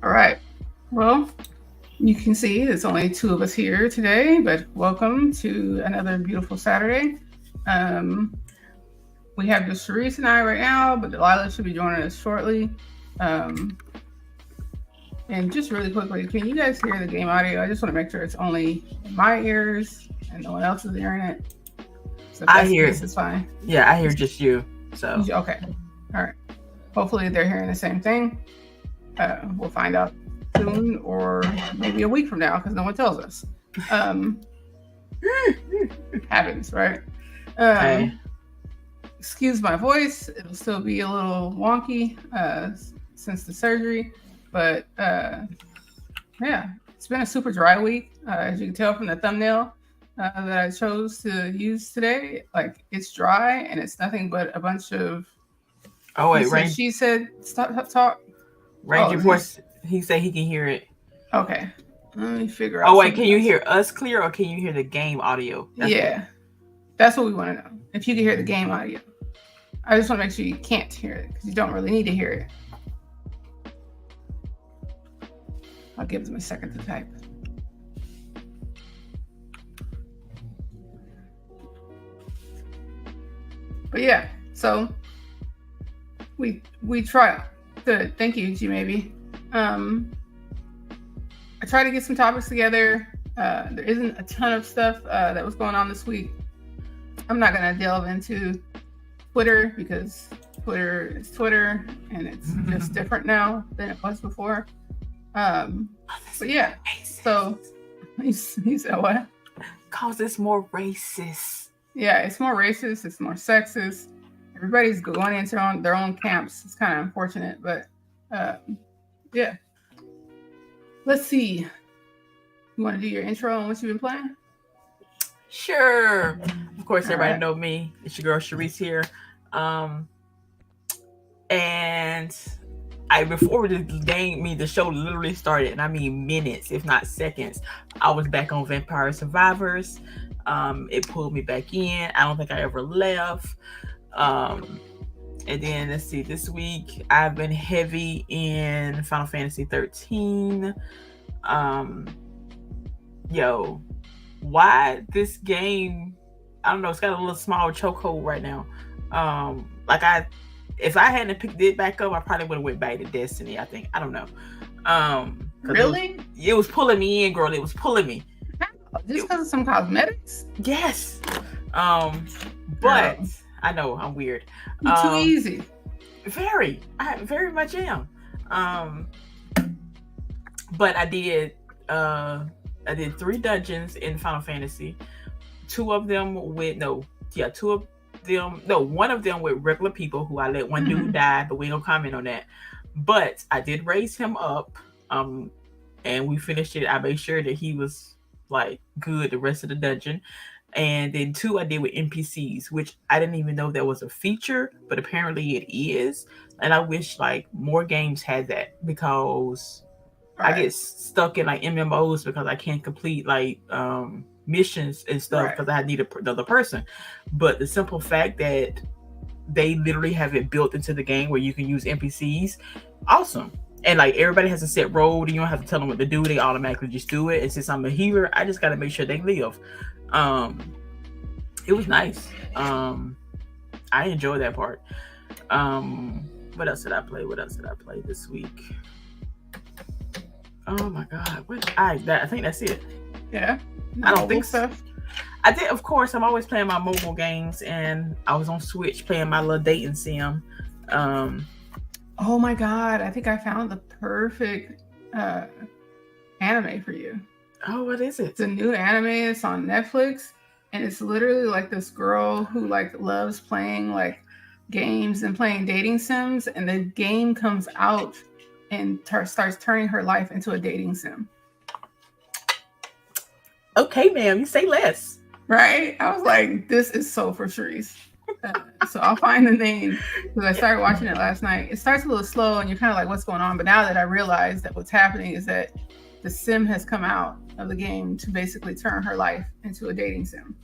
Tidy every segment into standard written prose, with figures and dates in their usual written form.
All right. Well, you can see there's only two of us here today, but welcome to another beautiful Saturday. We have just CHAREECE and I right now, but Delilah should be joining us shortly. And just really quickly, can you guys hear the game audio? I just want to make sure it's only in my ears and no one else is hearing it. So if I hear it. It's fine. Yeah, I hear just you. So okay. All right. Hopefully they're hearing the same thing. We'll find out soon, or maybe a week from now, because no one tells us. Happens, right? Excuse my voice; it'll still be a little wonky since the surgery, but yeah, it's been a super dry week, as you can tell from the thumbnail that I chose to use today. Like, it's dry, and it's nothing but a bunch of. Oh wait, Rain. She said, "Stop, talk." Range your voice. He said he can hear it. Okay. Let me figure out. Oh wait, can you hear us clear, or can you hear the game audio? That's what we want to know. If you can hear the game audio. I just want to make sure you can't hear it, because you don't really need to hear it. I'll give them a second to type. But yeah, so we try. Good. Thank you, G maybe. I tried to get some topics together. There isn't a ton of stuff that was going on this week. I'm not going to delve into Twitter, because Twitter is Twitter, and it's just different now than it was before. But yeah, so he said what? Cause it's more racist. Yeah, it's more racist. It's more sexist. Everybody's going into their own camps. It's kind of unfortunate, but yeah. Let's see. You want to do your intro on what you've been playing? Sure. Of course, everybody know me. It's your girl CHAREECE here. And before the show literally started, and I mean minutes, if not seconds, I was back on Vampire Survivors. It pulled me back in. I don't think I ever left. And then let's see, this week I've been heavy in Final Fantasy 13. Why this game? I don't know. It's got a little small chokehold right now. If I hadn't picked it back up, I probably would have went back to Destiny. I think. I don't know. Really? It was pulling me in, girl. It was pulling me. Just because of some cosmetics? Yes. But I know I'm weird. You're too easy. I very much am. But I did 3 dungeons in Final Fantasy. One of them with regular people who I let one dude die, but we don't comment on that. But I did raise him up, and we finished it. I made sure that he was like good the rest of the dungeon. And then 2 I did with NPCs, which I didn't even know that was a feature, but apparently it is. And I wish like more games had that, because I get stuck in like MMOs because I can't complete like missions and stuff because I need another person. But the simple fact that they literally have it built into the game where you can use NPCs, awesome. And like everybody has a set role, and you don't have to tell them what to do. They automatically just do it. And since I'm a healer, I just got to make sure they live. It was nice. I enjoyed that part. What else did I play this week? Oh my God. I think that's it. Yeah. I don't think so. I did, of course. I'm always playing my mobile games, and I was on Switch playing my little dating sim. Oh my God. I think I found the perfect anime for you. Oh, what is it? It's a new anime. It's on Netflix, and it's literally like this girl who like loves playing like games and playing dating sims, and the game comes out and starts turning her life into a dating sim. Okay, ma'am, you say less. Right? I was like, this is so for CHAREECE. So I'll find the name, because I started watching it last night. It starts a little slow, and you're kind of like, what's going on? But now that I realize that what's happening is that the sim has come out of the game to basically turn her life into a dating sim.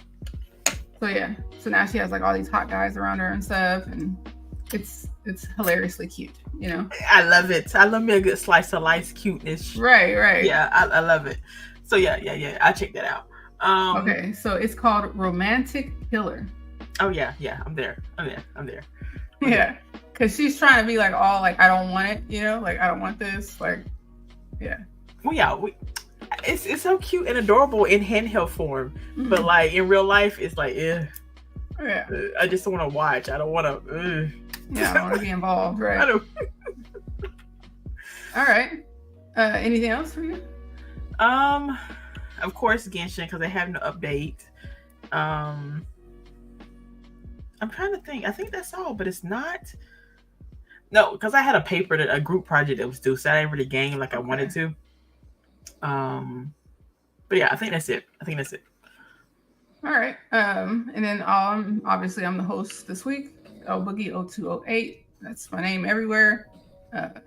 So yeah, so now she has like all these hot guys around her and stuff, and it's hilariously cute, you know. I love it. I love me a good slice of life cuteness. Right. Yeah, I love it. So yeah. I'll check that out. Okay, so it's called Romantic Killer. Oh yeah. I'm there. Yeah, because she's trying to be like all like, I don't want it, you know, like I don't want this, like, yeah. Well, yeah, it's so cute and adorable in handheld form, but like in real life, it's like, I just don't want to watch. I don't want to. Yeah, I don't want to be involved, right? I don't. All right. Anything else for you? Of course, Genshin, because they have no update. I'm trying to think. I think that's all, but it's not. No, because I had a group project that was due, so I didn't really game like I wanted to. But yeah, I think that's it. All right. And then obviously I'm the host this week. LBOOGIE 0208. That's my name everywhere,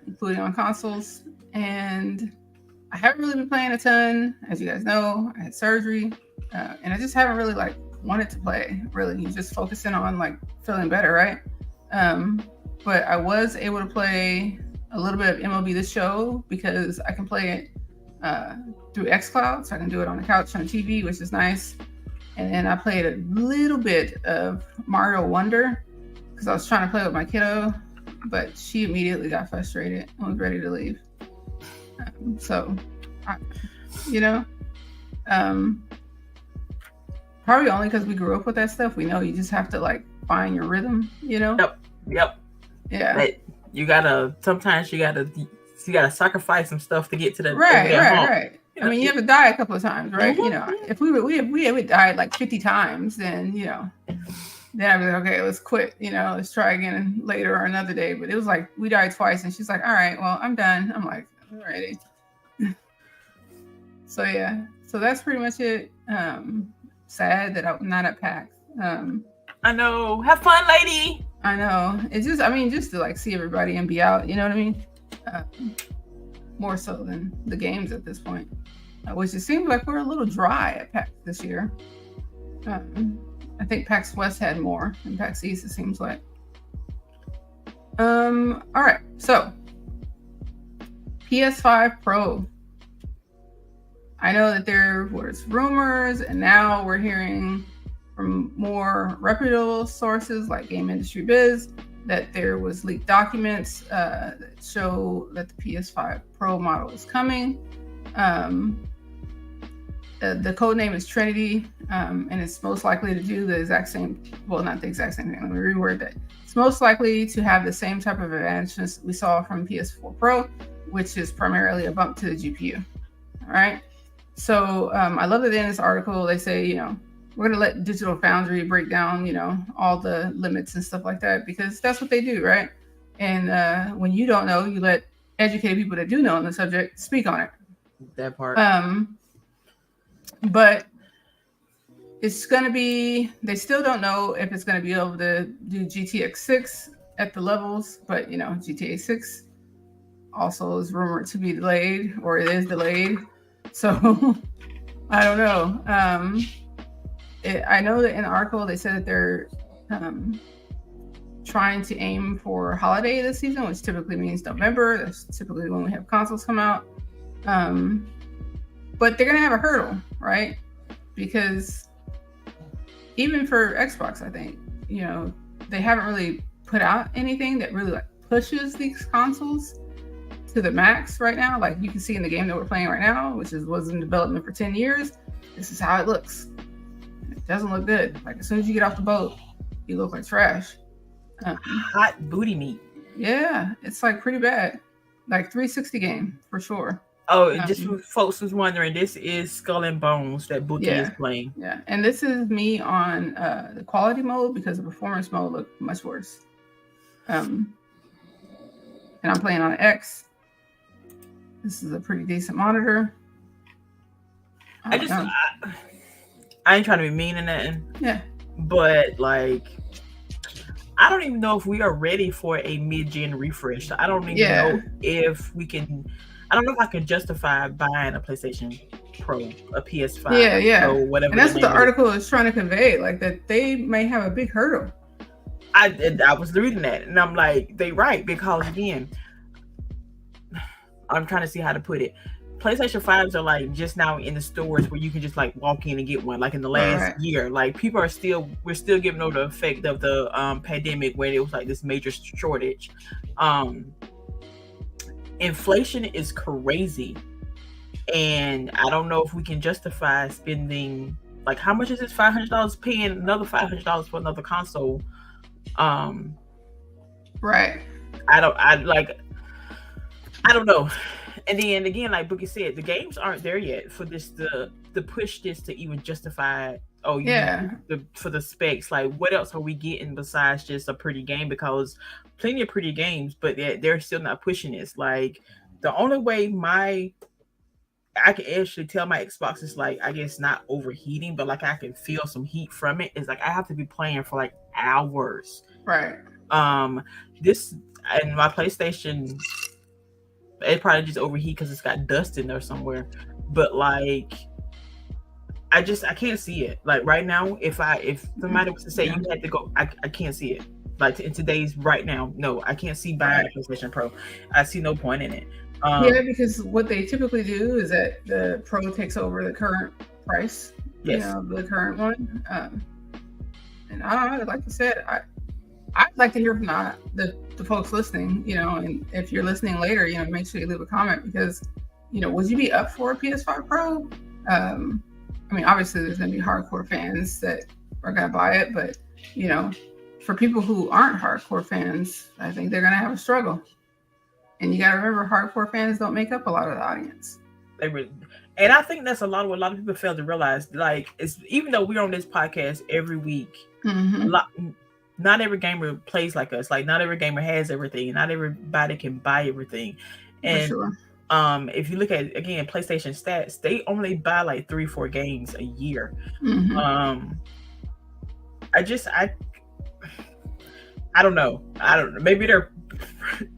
including on consoles. And I haven't really been playing a ton, as you guys know. I had surgery, and I just haven't really like wanted to play. Really, you're just focusing on like feeling better, right? But I was able to play a little bit of MLB The Show because I can play it through xCloud, so I can do it on the couch on TV, which is nice. And then I played a little bit of Mario Wonder because I was trying to play with my kiddo, but she immediately got frustrated and was ready to leave. Probably only because we grew up with that stuff. We know you just have to like find your rhythm, you know? Yep. Yeah. But sometimes you gotta sacrifice some stuff to get to the right. You know, I mean, you have to die a couple of times, right? You know, if we would died like 50 times, then you know, then I'd be like, okay, let's quit. You know, let's try again later or another day. But it was like we died twice, and she's like, all right, well, I'm done. I'm like, alrighty. So yeah, so that's pretty much it. Sad that I'm not at PAX. I know. Have fun, lady. I know. It's just, I mean, just to like see everybody and be out. You know what I mean? More so than the games at this point, which it seems like we're a little dry at PAX this year. I think PAX West had more than PAX East, it seems like. All right, so PS5 Pro. I know that there was rumors, and now we're hearing from more reputable sources like Game Industry Biz that there was leaked documents that show that the PS5 Pro model is coming. The code name is Trinity, and it's most likely to do the exact same, well, not the exact same thing, let me reword that. It's most likely to have the same type of advantages we saw from PS4 Pro, which is primarily a bump to the GPU. All right. So I love that in this article, they say, you know, we're going to let Digital Foundry break down, you know, all the limits and stuff like that, because that's what they do, right? And when you don't know, you let educated people that do know on the subject speak on it. That part. But it's going to be, they still don't know if it's going to be able to do GTX 6 at the levels, but, you know, GTA 6 also is rumored to be delayed, or it is delayed. So I don't know. I know that in the article they said that they're trying to aim for holiday this season, which typically means November. That's typically when we have consoles come out. But they're gonna have a hurdle, right? Because even for Xbox, I think, you know, they haven't really put out anything that really like pushes these consoles to the max right now. Like you can see in the game that we're playing right now, which was in development for 10 years. This is how it looks. It doesn't look good. Like as soon as you get off the boat, you look like trash. Hot booty meat. Yeah, it's like pretty bad. Like 360 game for sure. Oh, just for folks who's wondering, this is Skull and Bones that Boogie is playing. Yeah, and this is me on the quality mode because the performance mode looked much worse. And I'm playing on X. This is a pretty decent monitor. I ain't trying to be mean or nothing. Yeah. But like, I don't even know if we are ready for a mid-gen refresh. I don't even know if we can. I don't know if I can justify buying a PlayStation Pro, a PS5, or whatever. And that's what the article is trying to convey, like that they may have a big hurdle. I was reading that, and I'm like, they right, because again, I'm trying to see how to put it. PlayStation 5s are like just now in the stores where you can just like walk in and get one. Like in the last year, like we're still giving over the effect of the pandemic when it was like this major shortage. Inflation is crazy, and I don't know if we can justify spending, like, how much is this $500 paying another $500 for another console? Right. I don't know. And then again, like Boogie said, the games aren't there yet for this to push this to even justify. Oh yeah, for the specs. Like, what else are we getting besides just a pretty game? Because plenty of pretty games, but they're still not pushing this. Like, the only way I can actually tell my Xbox is like, I guess not overheating, but like I can feel some heat from it, is like I have to be playing for like hours. Right. This and my PlayStation, it probably just overheat because it's got dust in there somewhere. But like, I can't see it. Like right now, if somebody was to say you had to go, I can't see it. Like in today's right now, no, I can't see buying a PlayStation Pro. I see no point in it. Yeah, because what they typically do is that the Pro takes over the current price. Yes. The current one. And I don't know, like I said, I'd like to hear from the folks listening, and if you're listening later, make sure you leave a comment, because, would you be up for a PS5 Pro? I mean, obviously there's going to be hardcore fans that are going to buy it, but, for people who aren't hardcore fans, I think they're going to have a struggle. And you got to remember, hardcore fans don't make up a lot of the audience. And I think that's what a lot of people fail to realize. Like, it's, even though we're on this podcast every week, not every gamer plays like us. Like, not every gamer has everything. Not everybody can buy everything. And if you look at, again, PlayStation stats, they only buy like 3-4 games a year. I don't know. Maybe they're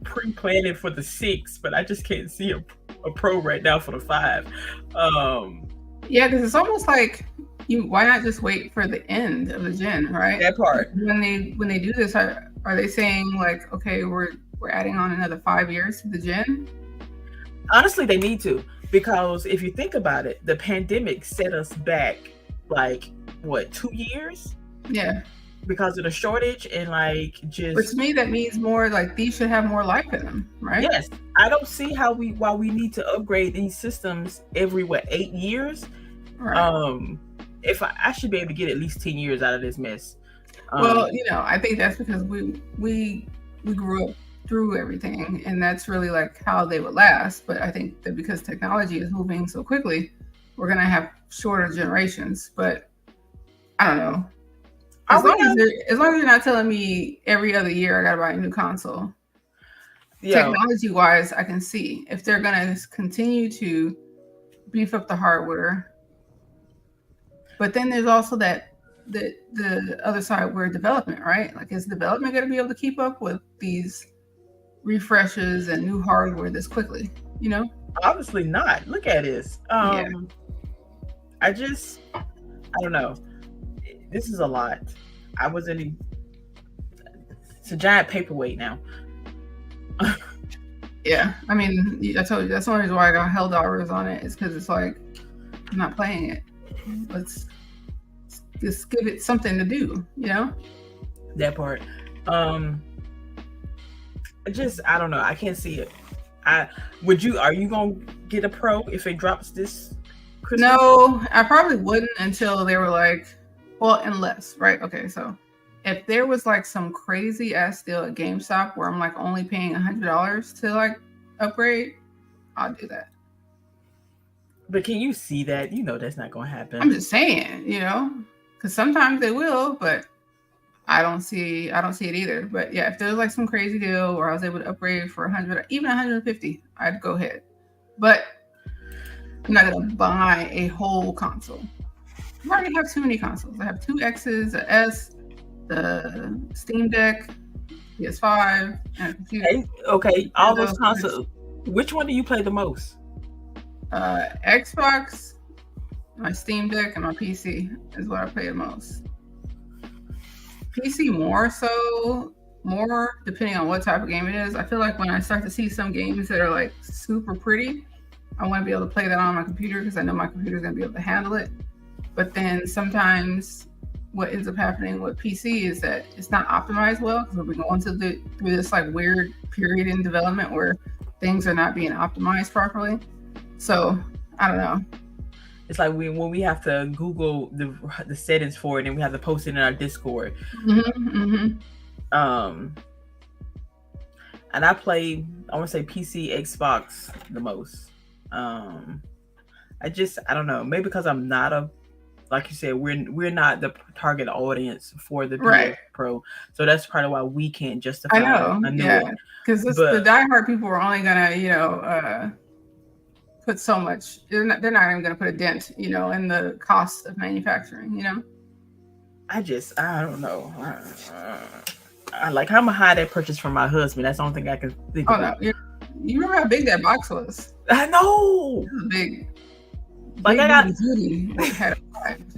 pre-planning for the 6, but I just can't see a Pro right now for the 5. Yeah, because it's almost like, why not just wait for the end of the gen, right? That part. When they do this, are they saying like, okay, we're adding on another 5 years to the gen? Honestly, they need to, because if you think about it, the pandemic set us back like what, 2 years? Yeah. Because of the shortage and like just. But to me, that means more like these should have more life in them, right? Yes, I don't see why we need to upgrade these systems every 8 years. Right. If I should be able to get at least 10 years out of this mess. Well, I think that's because we grew up through everything, and that's really like how they would last. But I think that because technology is moving so quickly, we're gonna have shorter generations. But I don't know. As long as you're not telling me every other year I gotta buy a new console. Technology wise, I can see if they're gonna continue to beef up the hardware. But then there's also the other side where development, right? Like, is development gonna be able to keep up with these refreshes and new hardware this quickly? Obviously not. Look at this. I don't know. This is a lot. It's a giant paperweight now. Yeah, I mean, I told you that's the only reason why I got held hours on it, is because it's like, I'm not playing it. Let's just give it something to do, That part. I don't know. I can't see it. Are you gonna get a Pro if it drops this Christmas? No, I probably wouldn't until they were like, well, unless, right? Okay, so if there was like some crazy ass deal at GameStop where I'm like only paying $100 to like upgrade, I'll do that. But can you see that? That's not gonna happen. I'm just saying, because sometimes they will, but I don't see it either. But yeah, if there's like some crazy deal where I was able to upgrade for 100, even 150, I'd go ahead. But I'm not gonna buy a whole console. I already have too many consoles. I have 2 X's, an S, the Steam Deck, PS5, and a computer. Okay, all those consoles. Which one do you play the most? Xbox, my Steam Deck, and my PC is what I play the most. PC more depending on what type of game it is. I feel like when I start to see some games that are like super pretty, I want to be able to play that on my computer because I know my computer is going to be able to handle it. But then sometimes what ends up happening with PC is that it's not optimized well because we're going through this like weird period in development where things are not being optimized properly. So I don't know. It's like when we have to Google the settings for it and we have to post it in our Discord. And I play, I want to say PC, Xbox the most. I don't know. Maybe because I'm not like you said, we're not the target audience for the PS Pro. So that's part of why we can't justify. I know, because the diehard people are only gonna, put so much. They're not even gonna put a dent, in the cost of manufacturing. I don't know. I'm gonna hide that purchase from my husband. That's the only thing I can think of. No. You remember how big that box was? I know. It was big. Like I got duty had arrived,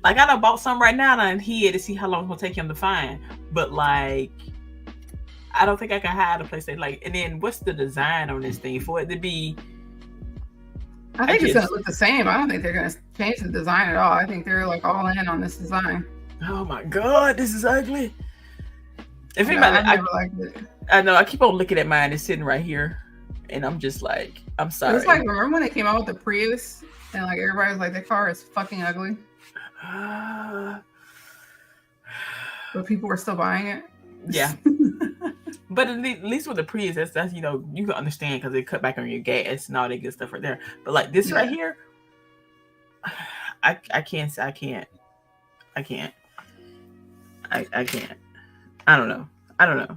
Like I done bought some right now and hid to see how long it's gonna take him to find. But like, I don't think I can hide a PlayStation. Like, and then what's the design on this thing for it to be? I think it's gonna look the same. I don't think they're gonna change the design at all. I think they're like all in on this design. Oh my god, this is ugly. If I never liked it. I know. I keep on looking at mine. It's sitting right here, and I'm just like, I'm sorry. It's like, remember when they came out with the Prius, and like everybody was like, "That car is fucking ugly," but people were still buying it. Yeah. But at least with the Prius, that's you can understand because they cut back on your gas and all that good stuff right there. But like this right here, I can't. I can't. I don't know.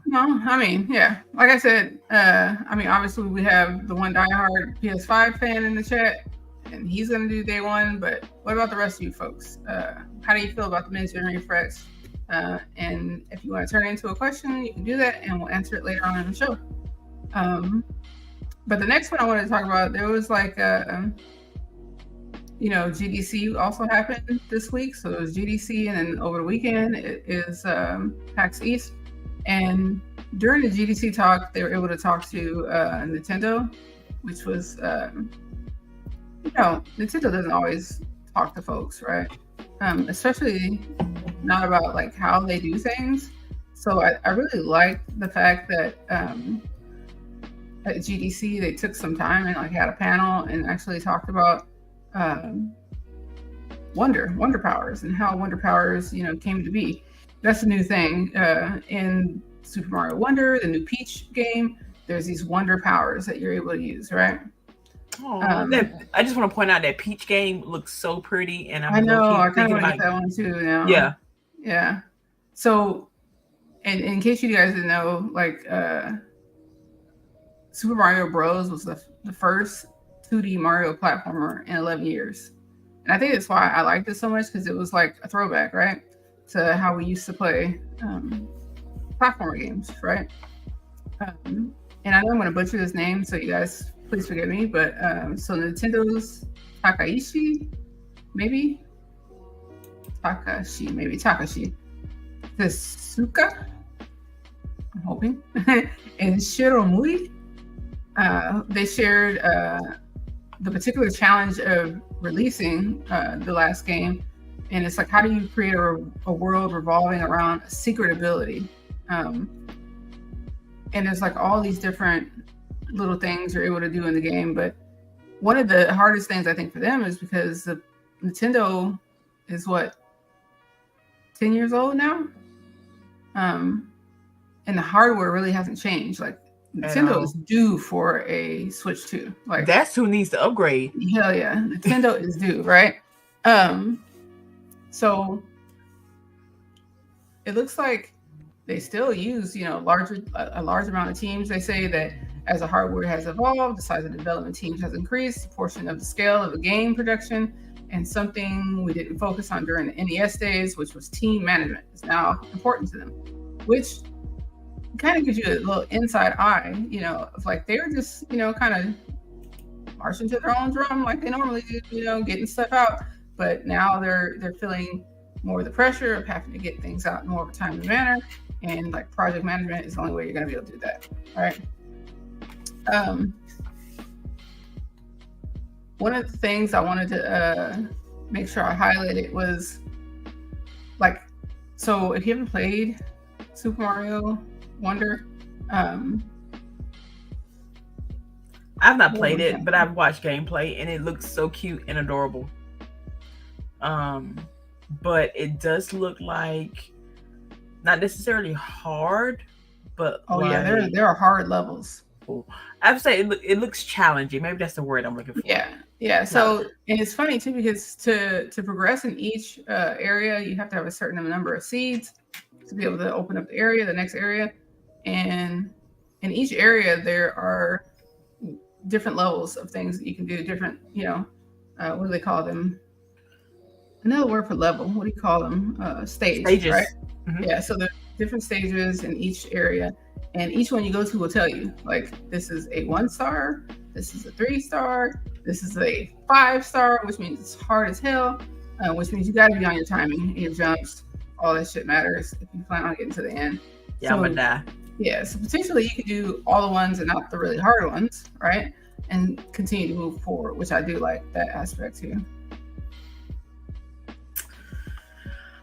No, I mean, yeah. Like I said, obviously we have the one diehard PS5 fan in the chat, and he's gonna do day one. But what about the rest of you folks? How do you feel about the mid-gen refresh? And if you want to turn it into a question, you can do that, and we'll answer it later on in the show. But the next one I wanted to talk about, there was like, GDC also happened this week. So it was GDC, and then over the weekend it is PAX East. And during the GDC talk, they were able to talk to Nintendo, which was, Nintendo doesn't always talk to folks, right? Especially not about like how they do things. So I really liked the fact that at GDC they took some time and like had a panel and actually talked about wonder powers and how wonder powers came to be. That's a new thing in Super Mario Wonder, the new Peach game. There's these wonder powers that you're able to use, right? I just want to point out that Peach game looks so pretty, and I know I kind of want to get that one too now. Yeah. So, and in case you guys didn't know, like Super Mario Bros. Was the first 2D Mario platformer in 11 years, and I think that's why I liked it so much because it was like a throwback, right, to how we used to play platformer games, right? And I know I'm going to butcher this name, so you guys please forgive me, but so Nintendo's Takashi Tezuka, I'm hoping, and Shiromuri, they shared the particular challenge of releasing the last game, and it's like, how do you create a world revolving around a secret ability? And there's like all these different little things you're able to do in the game, but one of the hardest things I think for them is because the Nintendo is 10 years old now, and the hardware really hasn't changed. Like Nintendo is due for a Switch 2. Like that's who needs to upgrade. Hell yeah, Nintendo is due, right? So it looks like they still use, a large amount of teams. They say that as the hardware has evolved, the size of the development teams has increased, a portion of the scale of the game production, and something we didn't focus on during the NES days, which was team management, is now important to them, which kind of gives you a little inside eye, of like they're just, kind of marching to their own drum like they normally do, getting stuff out, but now they're feeling more of the pressure of having to get things out in more of a timely manner. And like project management is the only way you're going to be able to do that. All right. One of the things I wanted to make sure I highlighted was like, so if you haven't played Super Mario Wonder, I've not played it, but I've watched gameplay and it looks so cute and adorable. But it does look like not necessarily hard, but yeah, there are hard levels. I would say it looks challenging. Maybe that's the word I'm looking for. Yeah. So, and it's funny too, because to progress in each area, you have to have a certain number of seeds to be able to open up the next area. And in each area, there are different levels of things that you can do, different, what do they call them? Another word for level. What do you call them? Stages. Right? Mm-hmm. Yeah. So the different stages in each area. And each one you go to will tell you, like, this is a 1-star, this is a 3-star, this is a 5-star, which means it's hard as hell, which means you got to be on your timing and your jumps. All that shit matters if you plan on getting to the end. Yeah, I'm gonna die. Yeah, so potentially you could do all the ones and not the really hard ones, right? And continue to move forward, which I do like that aspect too.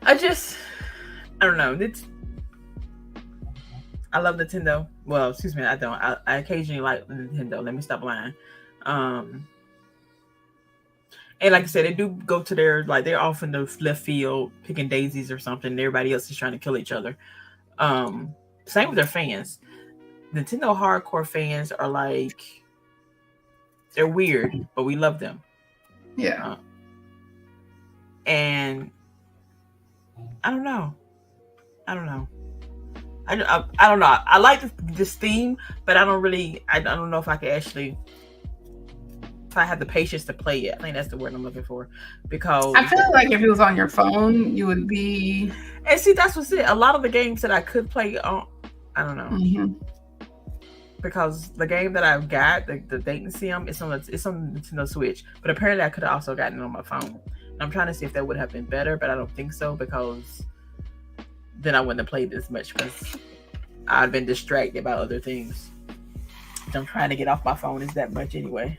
I don't know. I love Nintendo. Well, excuse me, I don't. I occasionally like Nintendo. Let me stop lying. And like I said, they do go to they're off in the left field picking daisies or something. Everybody else is trying to kill each other. Same with their fans. Nintendo hardcore fans are like, they're weird, but we love them. Yeah. And I don't know. I don't know. I like this theme, but I don't know if I could actually, if I have the patience to play it. I think that's the word I'm looking for, because I feel like if it was on your phone, you would be. And see, that's what's it. A lot of the games that I could play on, I don't know, because the game that I've got, the dating sim, it's on Nintendo Switch, but apparently I could have also gotten it on my phone. And I'm trying to see if that would have been better, but I don't think so, because then I wouldn't have played this much, because I've been distracted by other things. I'm trying to get off my phone is that much anyway.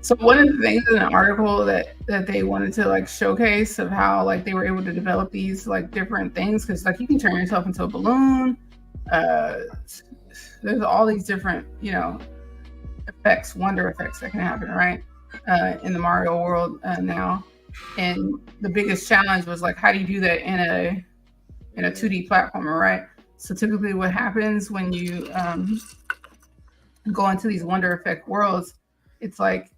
So one of the things in an article that they wanted to like showcase of how like they were able to develop these like different things, because like you can turn yourself into a balloon. There's all these different effects, wonder effects that can happen, right? In the Mario world now. And the biggest challenge was like, how do you do that in a 2D platformer, right? So typically what happens when you go into these wonder effect worlds, it's like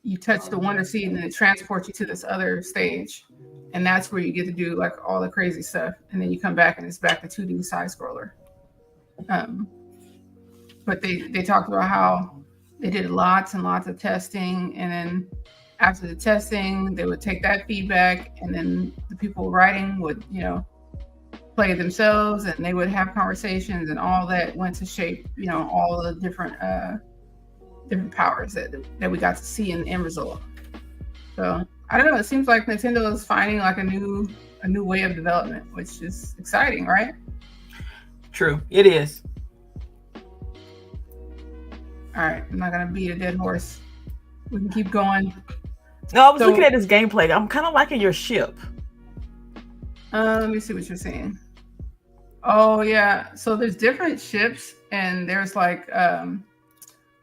you touch the wonder seed and then it transports you to this other stage. And that's where you get to do like all the crazy stuff. And then you come back and it's back to 2D side scroller. But they talked about how they did lots and lots of testing, and then after the testing, they would take that feedback, and then the people writing would, play themselves, and they would have conversations, and all that went to shape, all the different powers that we got to see in the end result. So I don't know. It seems like Nintendo is finding like a new way of development, which is exciting, right? True, it is. All right, I'm not gonna beat a dead horse. We can keep going. No, I was looking at this gameplay. I'm kind of liking your ship. Let me see what you're saying. Oh yeah, so there's different ships, and there's like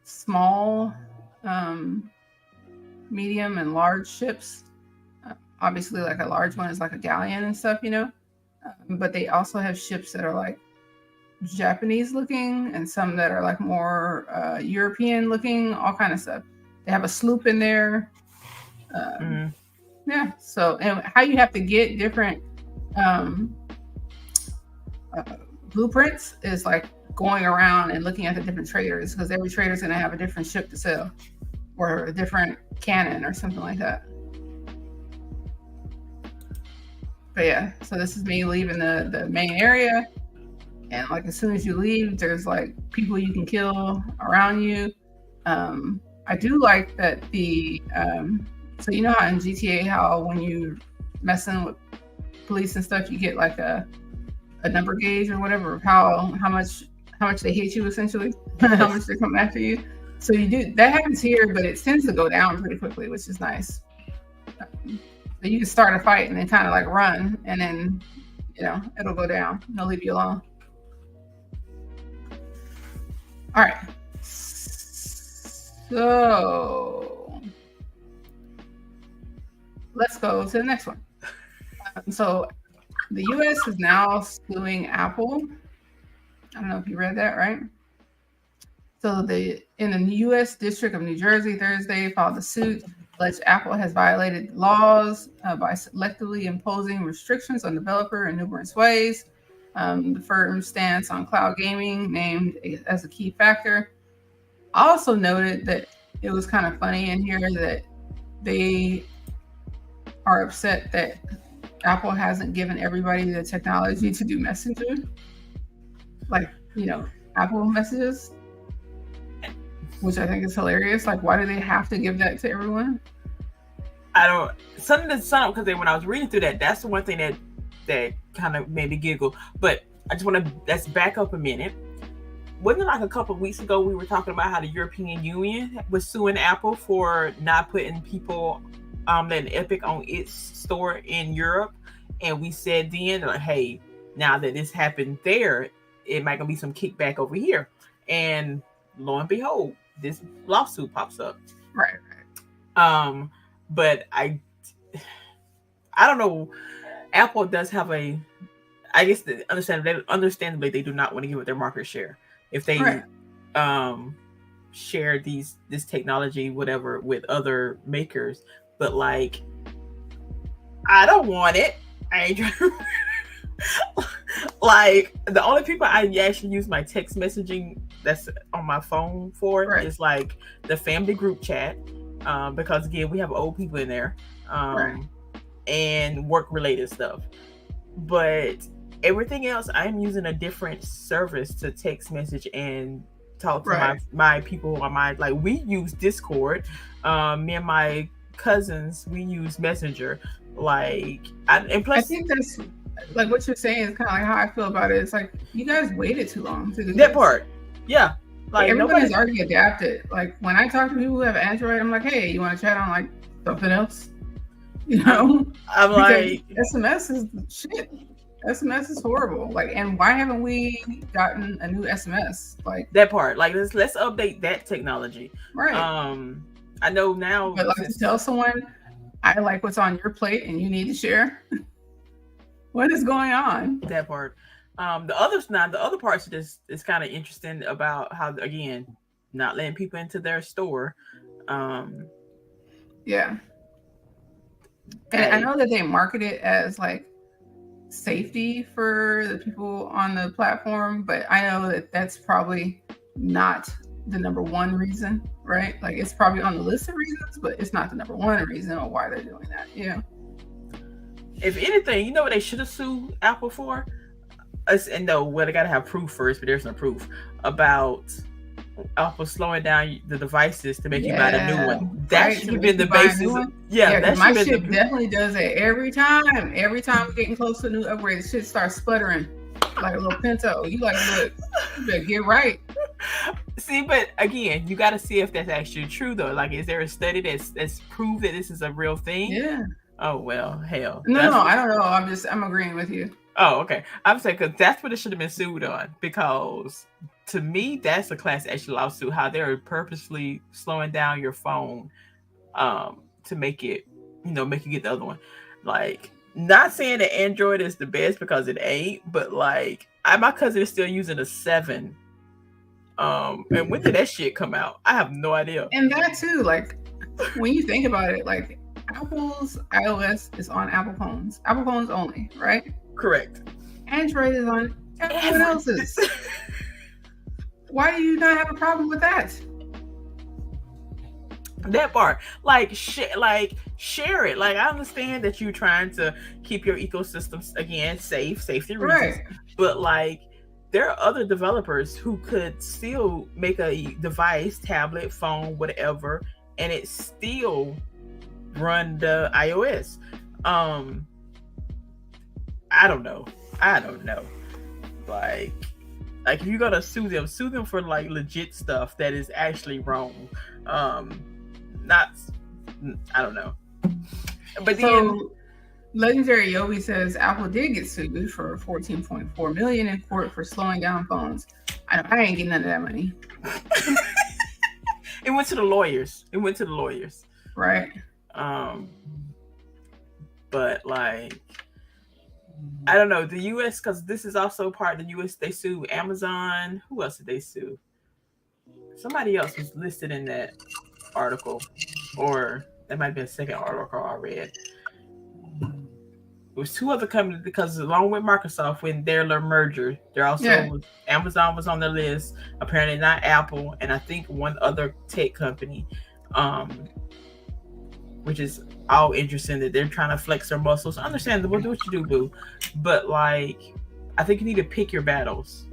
small, medium, and large ships. Obviously, like a large one is like a galleon and stuff, but they also have ships that are like Japanese looking, and some that are like more European looking, all kind of stuff. They have a sloop in there. Yeah. So, and how you have to get different blueprints is like going around and looking at the different traders, because every trader is going to have a different ship to sell or a different cannon or something like that. But yeah, so this is me leaving the main area. And like as soon as you leave, there's like people you can kill around you. I do like that the so how in GTA how when you messing with police and stuff, you get like a number gauge or whatever of how much they hate you, essentially, how much they're coming after you. So you do that happens here, but it tends to go down pretty quickly, which is nice. So you can start a fight and then kind of like run, and then it'll go down. They'll leave you alone. All right. So let's go to the next one. So the U.S. is now suing Apple. I don't know if you read that, right? So in the U.S. District of New Jersey Thursday filed a suit alleged Apple has violated laws by selectively imposing restrictions on developer in numerous ways. The firm's stance on cloud gaming named as a key factor. I also noted that it was kind of funny in here that they are upset that Apple hasn't given everybody the technology to do Messenger, like, Apple Messages, which I think is hilarious. Like, why do they have to give that to everyone? I don't. Something because when I was reading through that, that's the one thing that kind of made me giggle. But I just want to let's back up a minute. Wasn't it like a couple of weeks ago we were talking about how the European Union was suing Apple for not putting people letting Epic on its store in Europe, and we said then, like, hey, now that this happened there, it might gonna be some kickback over here, and lo and behold, this lawsuit pops up. Right. But I don't know. Apple does have I guess understandably they do not want to give up their market share if they share this technology, whatever, with other makers. But like, I don't want it. I ain't trying to like, the only people I actually use my text messaging that's on my phone for is like the family group chat, because again, we have old people in there, and work related stuff. But everything else, I'm using a different service to text message and talk to my people on my, like, we use Discord. Me and my cousins, we use Messenger. Like, and plus, I think that's like what you're saying is kind of like how I feel about it. It's like, you guys waited too long to do that part. Yeah. Like everybody's already adapted. Like, when I talk to people who have Android, I'm like, hey, you want to chat on like something else? I'm like, SMS is shit. SMS is horrible. Like, and why haven't we gotten a new SMS? Like, that part. Like, let's update that technology. Right. I know now. But like, to tell someone, I like what's on your plate and you need to share. What is going on? That part. The other parts of this is kind of interesting about how, again, not letting people into their store. Yeah. And I know that they market it as like safety for the people on the platform, but I know that that's probably not the number one reason, right? Like, it's probably on the list of reasons, but it's not the number one reason of why they're doing that. Yeah. If anything, you know what they should have sued Apple for? They gotta have proof first, but there's no proof about Apple slowing down the devices to make you buy the new one. That should have been the basis. My shit definitely does it every time. Every time we're getting close to a new upgrade, the shit starts sputtering like a little Pinto. You like, look, you better get right. See, but again, you got to see if that's actually true, though. Like, is there a study that's proved that this is a real thing? Yeah. Oh, well, hell. No, I don't know. I'm agreeing with you. Oh, okay. I'm saying, because that's what it should have been sued on. Because to me, that's a class action lawsuit. How they're purposely slowing down your phone, to make it, make you get the other one. Like, not saying that Android is the best, because it ain't. But like, my cousin is still using a 7. And when did that shit come out? I have no idea. And that too, like, when you think about it, like, Apple's iOS is on Apple phones only, right? Correct. Android is on everyone else's. Why do you not have a problem with that? That part, like, share it. Like, I understand that you're trying to keep your ecosystems, again, safety reasons, right? But like, there are other developers who could still make a device, tablet, phone, whatever, and it still run the iOS. I don't know. Like if you're gonna sue them for like legit stuff that is actually wrong. Not, I don't know. But so, Legendary Yobi says Apple did get sued for $14.4 million in court for slowing down phones. I ain't getting none of that money. It went to the lawyers. Right. But like, I don't know, the U.S., because this is also part of the U.S. They sue Amazon. Who else did they sue? Somebody else was listed in that article, or that might be a second article I read. It was two other companies, because along with Microsoft, when their merger, there also Amazon was on the list. Apparently not Apple, and I think one other tech company, which is all interesting that they're trying to flex their muscles. Understandable, do what you do, boo. But like, I think you need to pick your battles.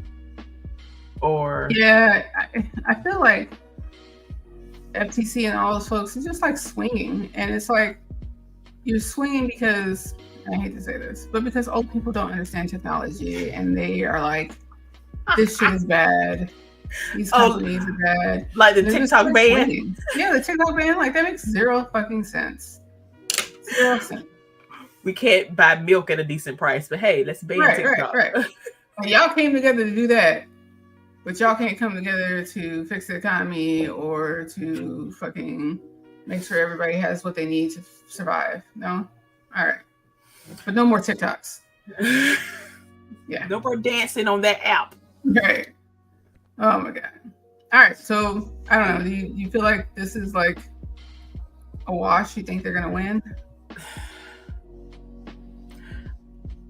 Or I feel like FTC and all those folks are just like swinging, and it's like you're swinging because, I hate to say this, but because old people don't understand technology and they are like, this shit is bad. These companies are bad. Like the TikTok ban. Yeah, the TikTok ban, like that makes zero fucking sense. 0 cents. We can't buy milk at a decent price, but hey, let's ban TikTok. Right. And y'all came together to do that, but y'all can't come together to fix the economy or to fucking make sure everybody has what they need to survive. No? All right. But no more TikToks. Yeah. No more dancing on that app. Right. Oh my God. All right. So I don't know. Do you feel like this is like a wash? You think they're gonna win?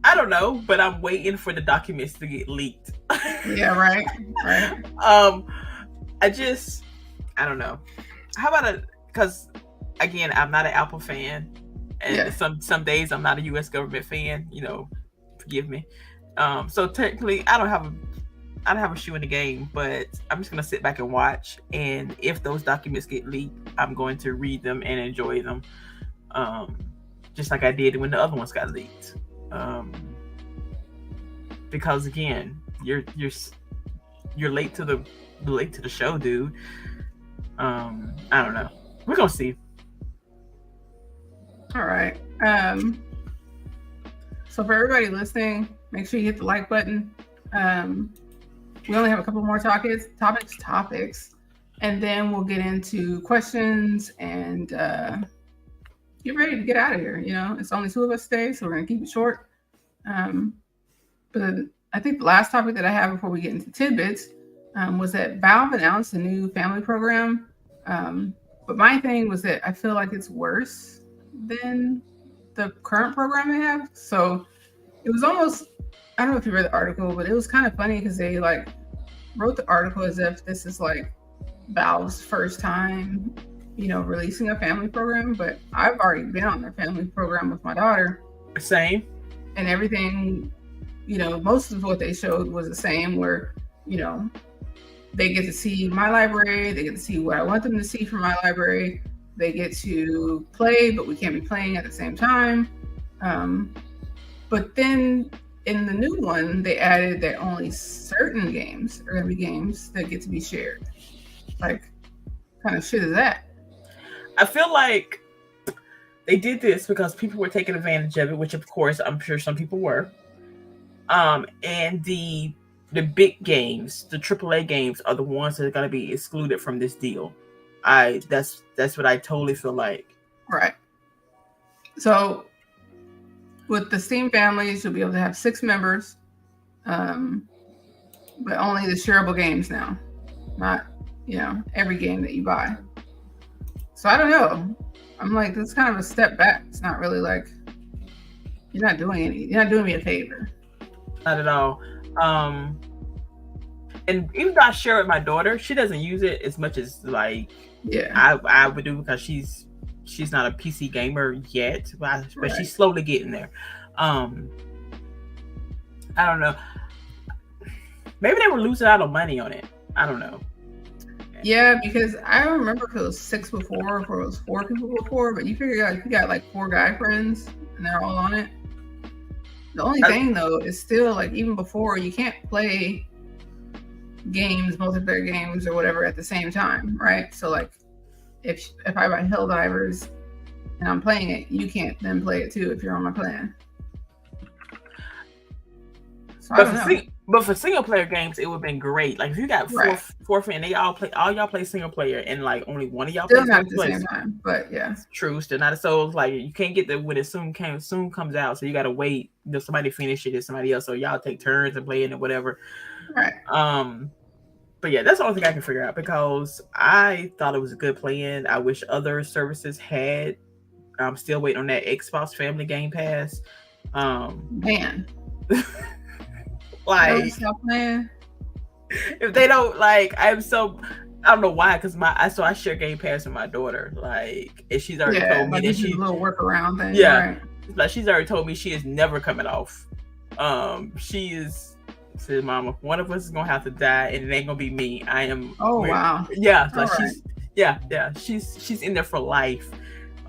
I don't know, but I'm waiting for the documents to get leaked. Yeah, right. I don't know. How about because again, I'm not an Apple fan, and some days I'm not a U.S. government fan. Forgive me. So technically, I don't have a shoe in the game, but I'm just gonna sit back and watch. And if those documents get leaked, I'm going to read them and enjoy them, just like I did when the other ones got leaked. Because again, you're late to the show, dude. I don't know. We're gonna see. All right. So for everybody listening, make sure you hit the like button. We only have a couple more topics, and then we'll get into questions and get ready to get out of here. It's only 2 of us today, so we're gonna keep it short. But I think the last topic that I have before we get into tidbits was that Valve announced a new family program. But my thing was that I feel like it's worse than the current program they have. So it was almost, I don't know if you read the article, but it was kind of funny because they like wrote the article as if this is like Valve's first time, releasing a family program. But I've already been on their family program with my daughter. Same. And everything, most of what they showed was the same, where, they get to see my library, they get to see what I want them to see from my library, they get to play, but we can't be playing at the same time. But then in the new one, they added that only certain games are going to be games that get to be shared. Like, what kind of shit is that? I feel like they did this because people were taking advantage of it, which of course I'm sure some people were. And the big games, the AAA games, are the ones that are going to be excluded from this deal. That's what I totally feel like. Right. So with the Steam families, you'll be able to have 6 members, but only the shareable games now, not every game that you buy. So I don't know. I'm like, this is kind of a step back. It's not really like you're not doing me a favor. Not at all. And even though I share with my daughter, she doesn't use it as much as like I would do, because she's not a PC gamer yet, but she's slowly getting there. I don't know. Maybe they were losing out on money on it. I don't know. Yeah, because I don't remember if it was 6 before or if it was 4 people before, but you figure out if you got like 4 guy friends, and they're all on it. The only thing though is still like even before you can't play games, multiplayer games or whatever at the same time, right? So like if I buy Helldivers and I'm playing it, you can't then play it too if you're on my plan. So but for single player games, it would have been great. Like if you got four and they all y'all play single player, and like only one of y'all still not at the same time. But yeah, true, still not. So like you can't get the when it soon comes out. So you got to wait. Somebody finish it, and somebody else. So y'all take turns and play it and whatever. Right. But yeah, that's the only thing I can figure out because I thought it was a good plan. I wish other services had. I'm still waiting on that Xbox Family Game Pass. Man. Like if they don't like, I don't know why, because I share Game Pass with my daughter, like, and she's already told me that she's a little workaround thing. Yeah, right. Like she's already told me she is never coming off. She said, "Mama, one of us is gonna have to die, and it ain't gonna be me. I am." Oh wow. Yeah, like she's in there for life.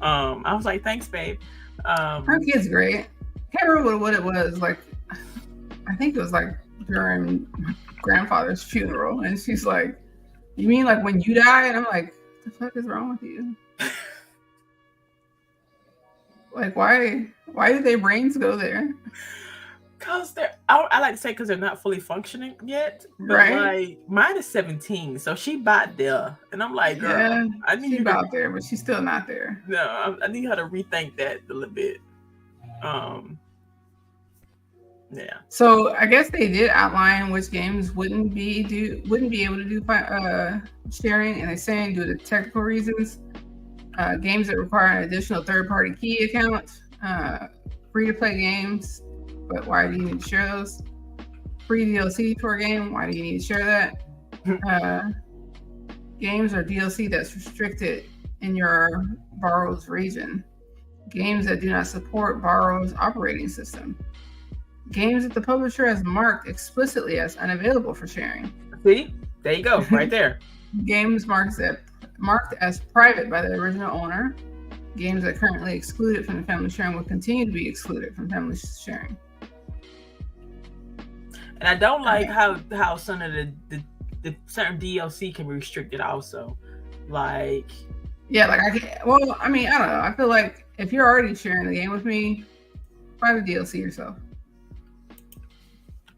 I was like, "Thanks, babe." Her kid's great. Can't remember what it was like. I think it was like during my grandfather's funeral, and she's like, "You mean like when you die?" And I'm like, "The fuck is wrong with you? Like, why do their brains go there?" Cause I like to say because they're not fully functioning yet. But right. Like mine is 17, so she about there, and I'm like, "Girl, yeah, I need she's about there, but she's still not there." No, I need her to rethink that a little bit. Yeah. So I guess they did outline which games wouldn't be able to do sharing, and they're saying due to technical reasons, games that require an additional third-party key account, free-to-play games, but why do you need to share those? Free DLC for a game, why do you need to share that? Games or DLC that's restricted in your borrower's region. Games that do not support borrower's operating system. Games that the publisher has marked explicitly as unavailable for sharing. See? There you go, right there. Games marked as private by the original owner. Games that are currently excluded from the family sharing will continue to be excluded from family sharing. And I don't like how some of the certain DLC can be restricted also. Like, yeah, like I don't know. I feel like if you're already sharing the game with me, buy the DLC yourself.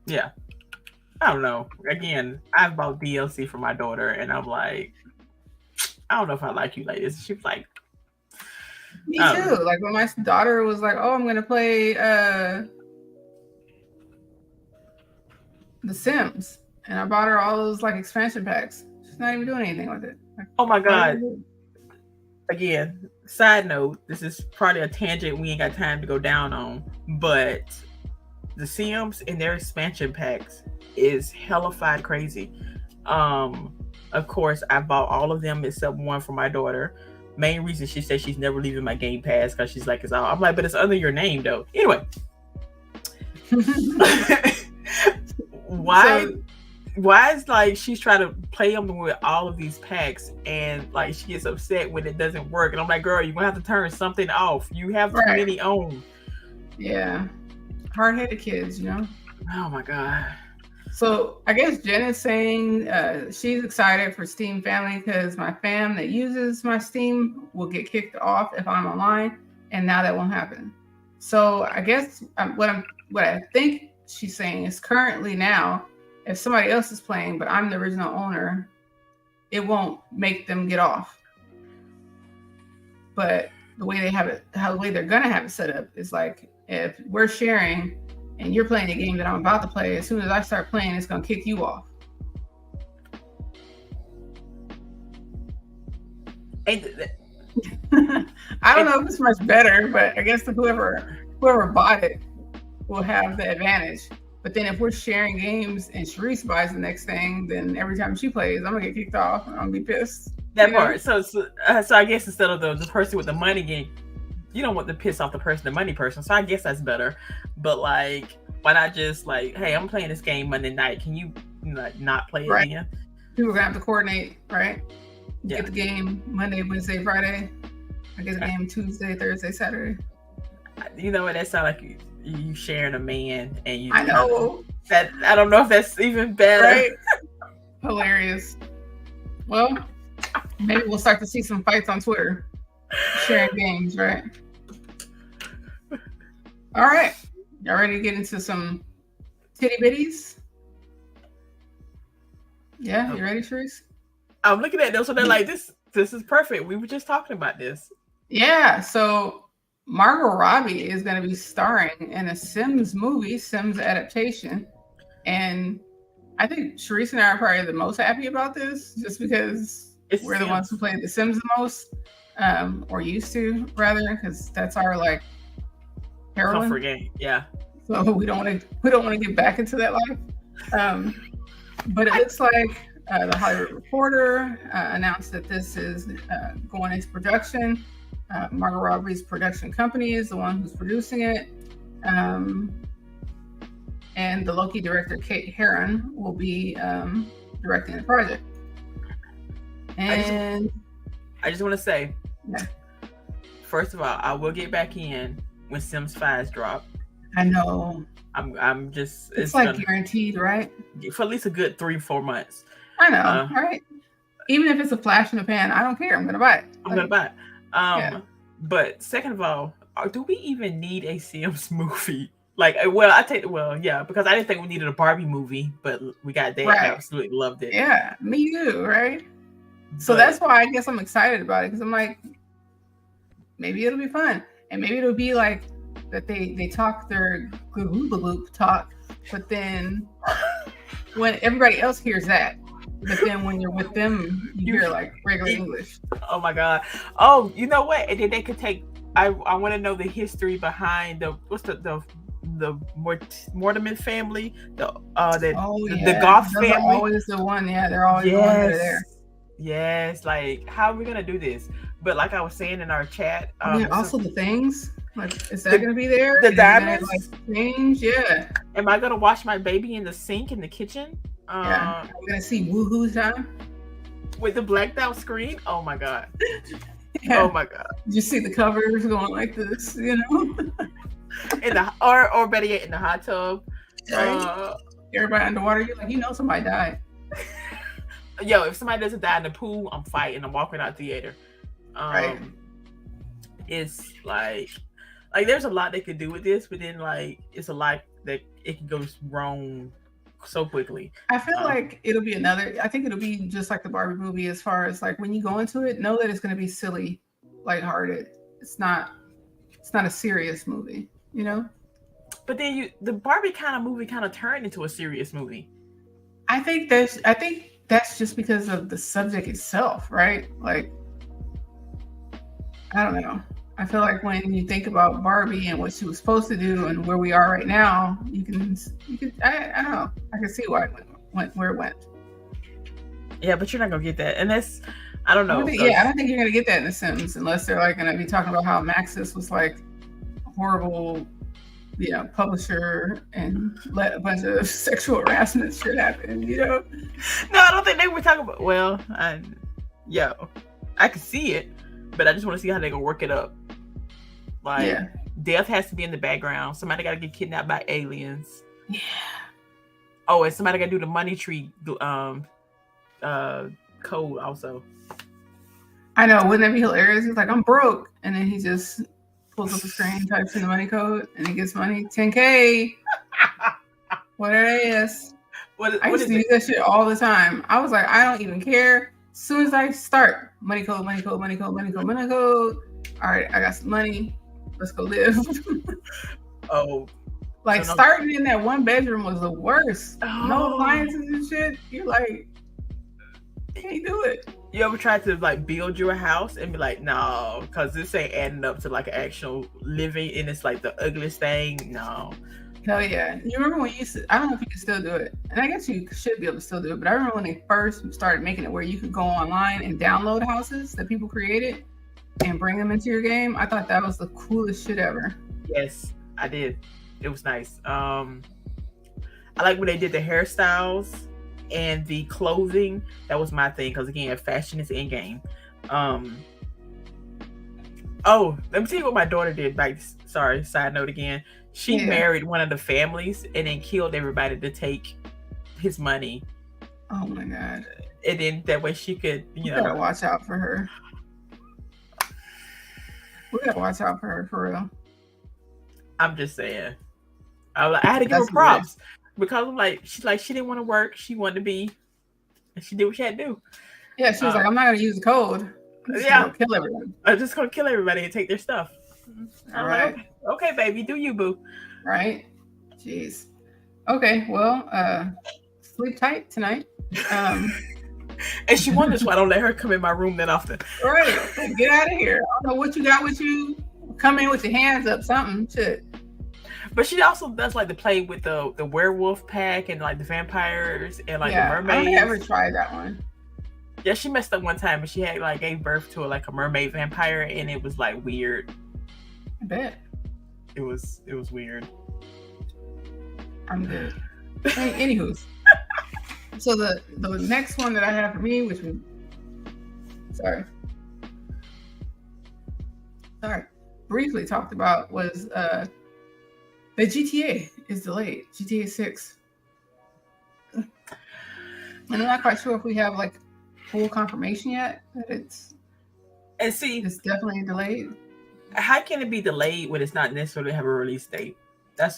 Yeah. I don't know. Again, I've bought DLC for my daughter, and I'm like, I don't know if I like you like this. She was like, me too. Like when my daughter was like, "Oh, I'm gonna play The Sims," and I bought her all those like expansion packs. She's not even doing anything with it. Like, oh my god! Again, side note. This is probably a tangent we ain't got time to go down on, but The Sims and their expansion packs is hellified crazy. Of course, I bought all of them except one for my daughter. Main reason she said she's never leaving my Game Pass because she's like, I'm like, but it's under your name though. Anyway, why is like she's trying to play them with all of these packs and like she gets upset when it doesn't work, and I'm like, girl, you're gonna have to turn something off. You have too many on. Yeah. Hard-headed kids, you know. Oh my god. So I guess Jen is saying she's excited for Steam Family because my fam that uses my Steam will get kicked off if I'm online, and now that won't happen. So I guess what I think she's saying is currently now, if somebody else is playing but I'm the original owner, it won't make them get off. But the way they're gonna have it set up is like, if we're sharing and you're playing a game that I'm about to play, as soon as I start playing, it's going to kick you off. I don't know if it's much better, but I guess whoever bought it will have the advantage. But then if we're sharing games and CHAREECE buys the next thing, then every time she plays, I'm going to get kicked off and I'm going to be pissed. That part. So I guess instead of the person with the money game, you don't want to piss off the money person. So I guess that's better. But like, why not just like, hey, I'm playing this game Monday night. Can you like not play it again? People are gonna have to coordinate, right? Yeah. Get the game Monday, Wednesday, Friday. I get the game Tuesday, Thursday, Saturday. You know what? That sounds like you sharing a man, and you. I know that. I don't know if that's even better. Right? Hilarious. Well, maybe we'll start to see some fights on Twitter, sharing games, right? All right, y'all ready to get into some titty bitties? Yeah, you ready, CHAREECE? I'm looking at them, so they're like, this is perfect. We were just talking about this. Yeah, so Margot Robbie is going to be starring in a Sims movie, Sims adaptation. And I think CHAREECE and I are probably the most happy about this, just because we're the ones who played The Sims the most, or used to, rather, because that's our, like, heroine. Comfort game, yeah. So we don't want to get back into that life. But it looks like the Hollywood Reporter announced that this is going into production. Margot Robbie's production company is the one who's producing it. And the Loki director, Kate Herron, will be directing the project. And I just want to say, yeah. First of all, I will get back in when Sims 5 drop. I know. I'm just... It's like guaranteed, right? For at least a good 3-4 months. I know, right? Even if it's a flash in the pan, I don't care. I'm going to buy it. I'm going to buy it. Yeah. But second of all, do we even need a Sims movie? Like, yeah, because I didn't think we needed a Barbie movie, but we got that. Right. I absolutely loved it. Yeah, me too, right? So that's why I guess I'm excited about it, because I'm like, maybe it'll be fun. And maybe it'll be like that they talk their gloop talk, but then when everybody else hears that, but then when you're with them, you hear like regular English. Oh my God. Oh, you know what? And then they could take, I want to know the history behind the Mortimer family, the Goth family. They're always the one, they're always the ones that are there. Yes, like, how are we gonna do this? But like I was saying in our chat, also the things, like, is that gonna be there? The diamonds, change, yeah. Am I gonna wash my baby in the sink in the kitchen? I'm gonna see woohoo time with the blacked out screen. Oh my God. Yeah. Oh my God. You see the covers going like this, you know? In the or better yet, in the hot tub. Right? Everybody underwater, you're like, somebody died. Yo, if somebody doesn't die in the pool, I'm fighting. I'm walking out theater. Right. It's like there's a lot they could do with this, but then like it's a lot that it can go wrong so quickly. I feel like it'll be I think it'll be just like the Barbie movie, as far as like when you go into it, know that it's going to be silly, lighthearted. It's not a serious movie, you know? But then the Barbie kind of movie kind of turned into a serious movie. I think that's just because of the subject itself, right? Like, I don't know. I feel like when you think about Barbie and what she was supposed to do and where we are right now, you can I don't know. I can see why it went where it went. Yeah, but you're not gonna get that, and that's I don't know. I don't think you're gonna get that in The Sims unless they're like gonna be talking about how Maxis was like a horrible, publisher and let a bunch of sexual harassment shit happen. No, I don't think they were talking about. Well, I can see it, but I just want to see how they're gonna work it up. Like, death has to be in the background. Somebody got to get kidnapped by aliens. Yeah. Oh, and somebody got to do the money tree code also. I know. Wouldn't that be hilarious? He's like, I'm broke, and then he just pulls up the screen, types in the money code, and he gets money. 10K. What it is. I used to use that shit all the time. I was like, I don't even care. As soon as I start, money code, money code, money code, money code, money code. All right, I got some money. Let's go live. Starting in that one bedroom was the worst. No appliances and shit. You're like, can't do it. You ever tried to like build your house and be like, no, because this ain't adding up to like an actual living, and it's like the ugliest thing? No. Hell yeah. You remember when I don't know if you can still do it, and I guess you should be able to still do it, but I remember when they first started making it where you could go online and download houses that people created and bring them into your game. I thought that was the coolest shit ever. Yes, I did. It was nice. I like when they did the hairstyles and the clothing. That was my thing, because again, fashion is in game. Oh, let me tell you what my daughter did. Sorry, side note again. She Yeah. married one of the families and then killed everybody to take his money. Oh my God. And then that way she could, We gotta watch out for her. We gotta watch out for her, for real. I'm just saying. I had to give her props because I'm like, she didn't want to work. She wanted to be, and she did what she had to do. Yeah, she was like, I'm not gonna use the code. I'm just gonna kill everyone. I'm just gonna kill everybody and take their stuff. All right. Like, okay, baby, do you, boo? Right. Jeez. Okay. Well, sleep tight tonight. And she wonders why I don't let her come in my room that often. Right. Get out of here. I don't know what you got with you. Come in with your hands up, something. Shit. But she also does like to play with the werewolf pack and like the vampires and like the mermaids. I never tried that one. Yeah, she messed up one time, but she had like gave birth to a mermaid vampire, and it was like weird. I bet. It was weird. I'm good. Anywho. So the next one that I have for me, which we briefly talked about, was the GTA is delayed. GTA 6. And I'm not quite sure if we have like full confirmation yet that it's definitely delayed. How can it be delayed when it's not necessarily have a release date? I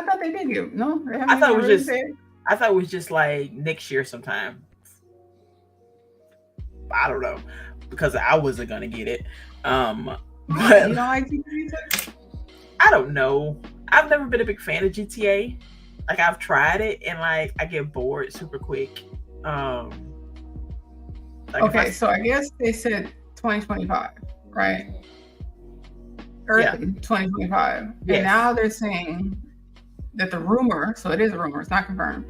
thought they did give no. I thought it was just like next year sometime. I don't know because I wasn't gonna get it. But you don't like GTA? I don't know. I've never been a big fan of GTA. Like I've tried it and like I get bored super quick. Okay, so I guess they said 2025, right? Early 2025. Yes. And now they're saying that the rumor, so it is a rumor, it's not confirmed,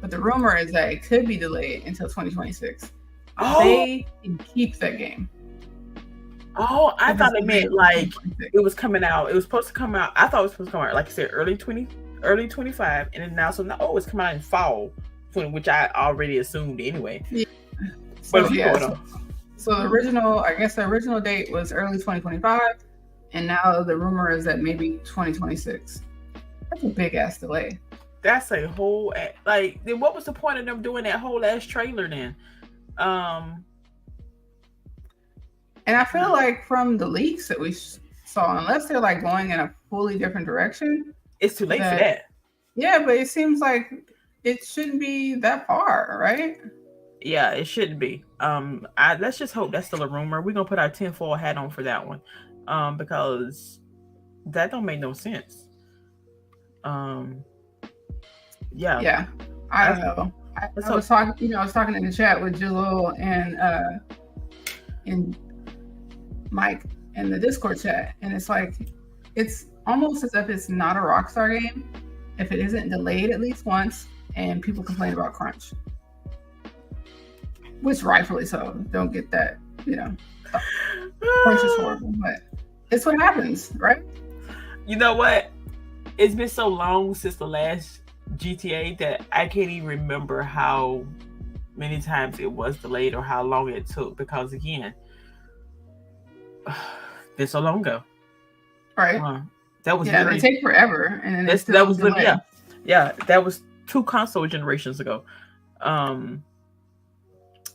but the rumor is that it could be delayed until 2026. They can keep that game. Oh, I thought it meant like it was coming out. It was supposed to come out. I thought it was supposed to come out, like I said, early 25, and then now it's coming out in fall, which I already assumed anyway. Yeah. But so the original date was early 2025, and now the rumor is that maybe 2026. That's a big ass delay. That's a whole then what was the point of them doing that whole ass trailer then? And I feel like from the leaks that we saw, unless they're like going in a fully different direction, it's too late for that. Yeah, but it seems like it shouldn't be that far, right? Yeah, it shouldn't be. Let's just hope that's still a rumor. We're gonna put our tinfoil hat on for that one, because that don't make no sense. Yeah. I don't know. I was talking, I was talking in the chat with Jalil and Mike in the Discord chat, and it's like it's almost as if it's not a Rockstar game if it isn't delayed at least once and people complain about crunch, which rightfully so. Don't get that, crunch is horrible, but it's what happens, right? You know what? It's been so long since the last GTA that I can't even remember how many times it was delayed or how long it took, because again, it's so long ago. Right. That was they take forever, and then that was that was 2 console generations ago,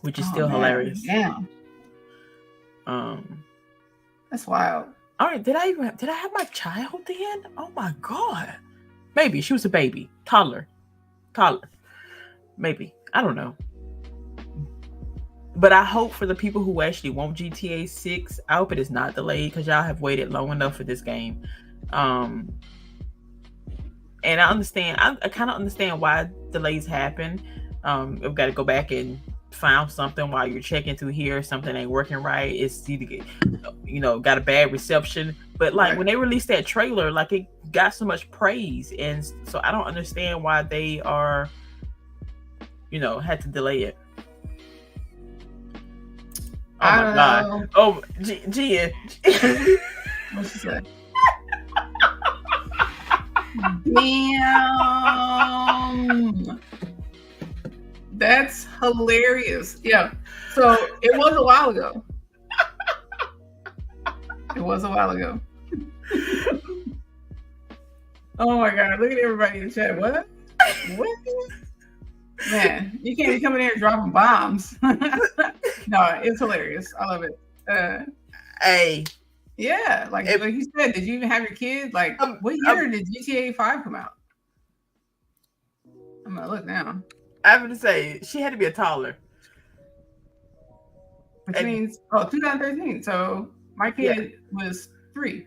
which is still hilarious. Yeah. That's wild. All right, did I have my child then? Oh my God. Maybe she was a baby, toddler, maybe, I don't know. But I hope for the people who actually want GTA 6, I hope it is not delayed, because y'all have waited long enough for this game. And I understand. I kind of understand why delays happen. We've got to go back and find something while you're checking through here. Something ain't working right. It's either, got a bad reception. But when they released that trailer, it got so much praise, and so I don't understand why they are, had to delay it. Oh my God! Oh, Gia. What's she say? Damn. That's hilarious. Yeah. So it was a while ago. It was a while ago. Oh my god! Look at everybody in the chat. What? Man, you can't be coming in and dropping bombs. No, it's hilarious. I love it. Hey. Yeah, like you said, did you even have your kid? Like, what year did GTA 5 come out? I'm gonna look now. I'm gonna say she had to be a toddler. Which means 2013. So my kid was 3.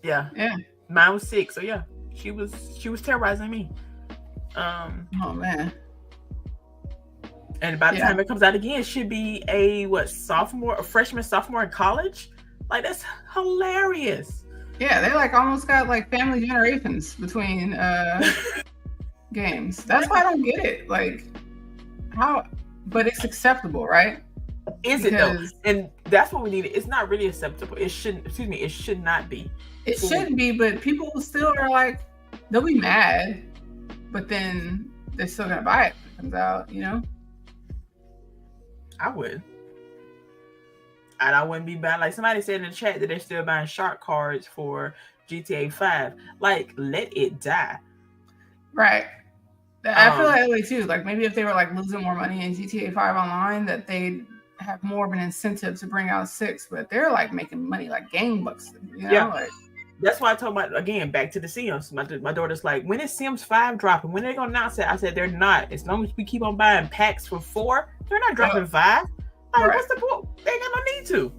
Yeah. Yeah. Mine was 6. So yeah, she was terrorizing me. Oh man. And by the time it comes out again, it should be a freshman, sophomore in college. Like, that's hilarious. Yeah, they like almost got like family generations between games. That's why I don't get it. Like, how? But it's acceptable, right? Is it though? And that's what we need. It's not really acceptable. It shouldn't. Excuse me. It should not be. It shouldn't be, but people still are like, they'll be mad, but then they're still gonna buy it when it comes out. You know? I would. And I wouldn't be bad. Like somebody said in the chat that they're still buying shark cards for GTA 5. Like, let it die. Right. I feel that way too. Like maybe if they were like losing more money in GTA 5 online, that they'd have more of an incentive to bring out 6. But they're like making money like game bucks. You know? Yeah. Like, that's why I told again, back to the Sims. My daughter's like, when is Sims 5 dropping? When are they gonna announce it? I said they're not. As long as we keep on buying packs for 4, they're not dropping 5. Like, what's the point? They ain't got no need to.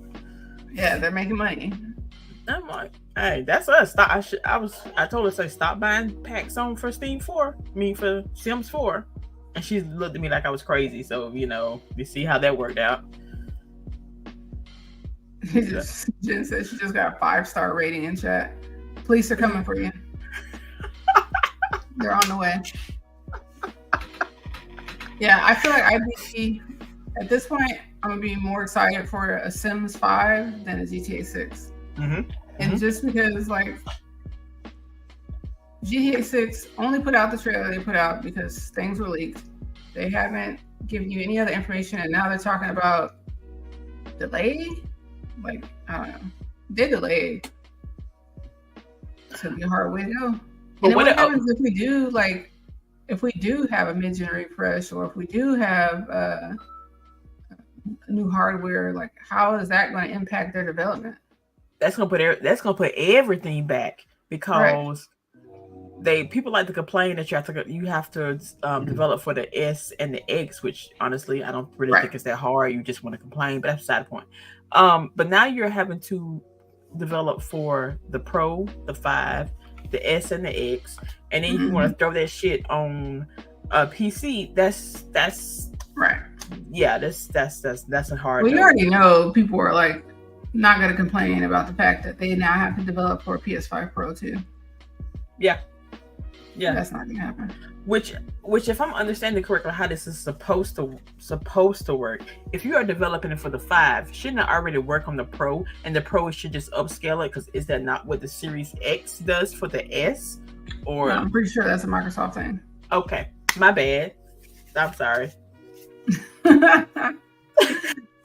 Yeah, they're making money. I'm like, hey, that's us. I told her, say, stop buying packs on for Steam 4. I mean, for Sims 4. And she looked at me like I was crazy. So, you see how that worked out. Jen said she just got a 5-star rating in chat. Police are coming for you. They're on the way. Yeah, I feel like I'd be, at this point, I'm gonna be more excited for a Sims 5 than a GTA 6. Mm-hmm. And just because, like, GTA 6 only put out the trailer they put out because things were leaked. They haven't given you any other information, and now they're talking about delay. Like, I don't know. They delayed. It's gonna be a hard way to go. But what happens if we do have a mid-gen refresh, or if we do have new hardware? Like, how is that going to impact their development? That's gonna put everything back, because people like to complain that you have to develop for the S and the X, which honestly I don't really think it's that hard. You just want to complain, but that's beside the point. But now you're having to develop for the Pro, the 5, the S, and the X, and then you want to throw that shit on a PC. That's right. Yeah, that's a hard. Well, you already know people are like not going to complain about the fact that they now have to develop for a PS5 Pro too. Yeah, that's not going to happen. Which, if I'm understanding correctly, how this is supposed to work, if you are developing it for the 5, shouldn't it already work on the Pro, and the Pro should just upscale it? Because is that not what the Series X does for the S? Or no, I'm pretty sure that's a Microsoft thing. Okay, my bad. I'm sorry.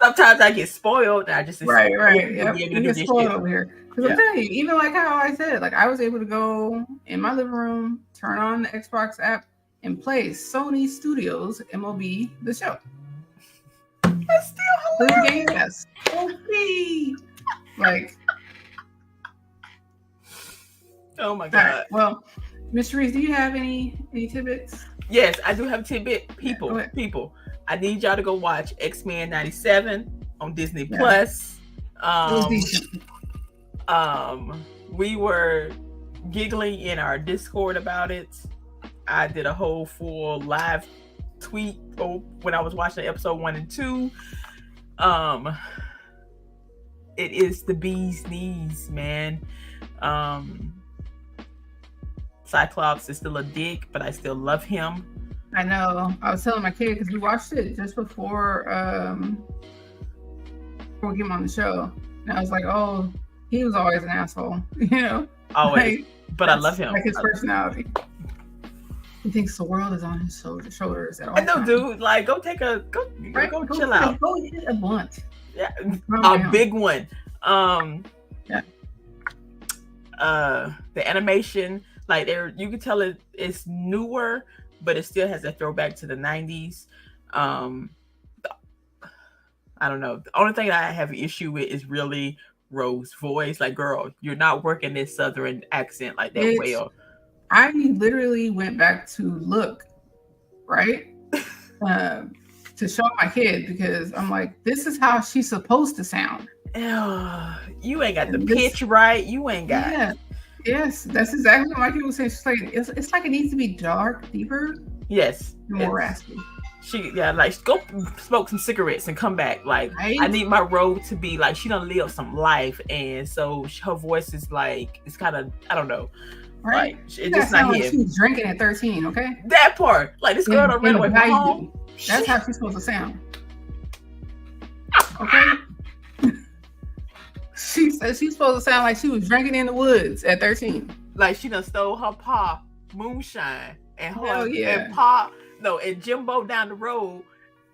Sometimes I get spoiled. And I just right. Yep. You get spoiled over here. Because I'm telling you, even like how I said, like I was able to go in my living room, turn on the Xbox app, and play Sony Studios MLB The Show. That's still hilarious. Okay. Like, oh my god. Right. Well, Ms. Reese, do you have any tidbits? Yes, I do have tidbit. People, I need y'all to go watch X-Men 97 on Disney Plus. We were giggling in our Discord about it. I did a whole full live tweet when I was watching episode 1 and 2. It is the bee's knees, man. Cyclops is still a dick, but I still love him. I know. I was telling my kid, because we watched it just before we came on the show, and I was like, "Oh, he was always an asshole," Always. Like, but I love him. Like his personality. He thinks the world is on his shoulders at all. I know, dude. Like, go chill out. Go hit a blunt. Yeah, a big one. Yeah. The animation, like you can tell it's newer, but it still has a throwback to the 90s. I don't know. The only thing I have an issue with is really Rose's voice. Like, girl, you're not working this Southern accent like that well. I literally went back to look, right? To show my kid, because I'm like, this is how she's supposed to sound. You ain't got the pitch right. You ain't got. Yeah. Yes, that's exactly what my kid was saying. She's like, it's like it needs to be dark, deeper. Yes. More raspy. Like, go smoke some cigarettes and come back. Like, right? I need my Rose to be like, she done live some life, and so her voice is like, it's kind of, I don't know, right? Like, it's just not here. Like she was drinking at 13, okay? That part, like, this girl done ran away from home. That's how she's supposed to sound, okay? She said she's supposed to sound like she was drinking in the woods at 13. Like, she done stole her pa moonshine and her and Jimbo down the road,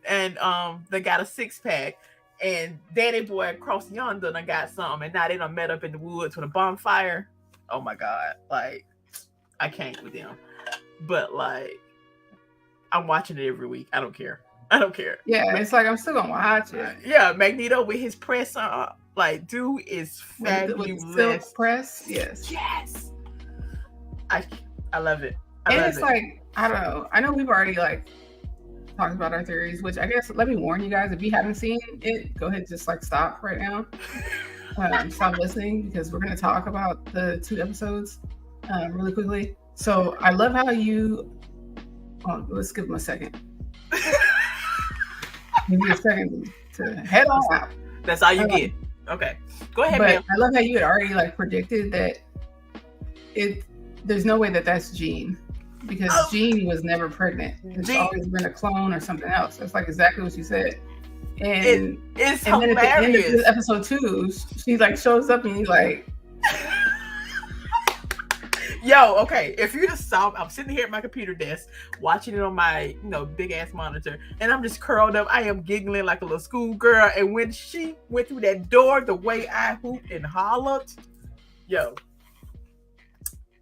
and they got a 6-pack, and Danny Boy across yonder done got something, and now they done met up in the woods with a bonfire. Oh my God, like, I can't with them. But like, I'm watching it every week. I don't care. Yeah, it's like I'm still gonna watch it. Yeah, Magneto with his press on, like, dude is fabulous. With silk press, yes. I love it. It's like, I don't know. I know we've already like talked about our theories, which I guess, let me warn you guys, if you haven't seen it, go ahead, just like stop right now. Stop listening, because we're going to talk about the 2 episodes really quickly. So I love how let's give them a second. Give me a second to head on out. That's all you get. Okay, go ahead, but ma'am. I love how you had already like predicted that there's no way that that's Jean, because Jean was never pregnant. It's always been a clone or something else. That's like exactly what you said. And it's and hilarious. then at the end of this episode 2, she like shows up and he's like, yo, okay, if you just saw, I'm sitting here at my computer desk watching it on my big ass monitor, and I'm just curled up. I am giggling like a little schoolgirl. And when she went through that door, the way I hooped and hollered, yo,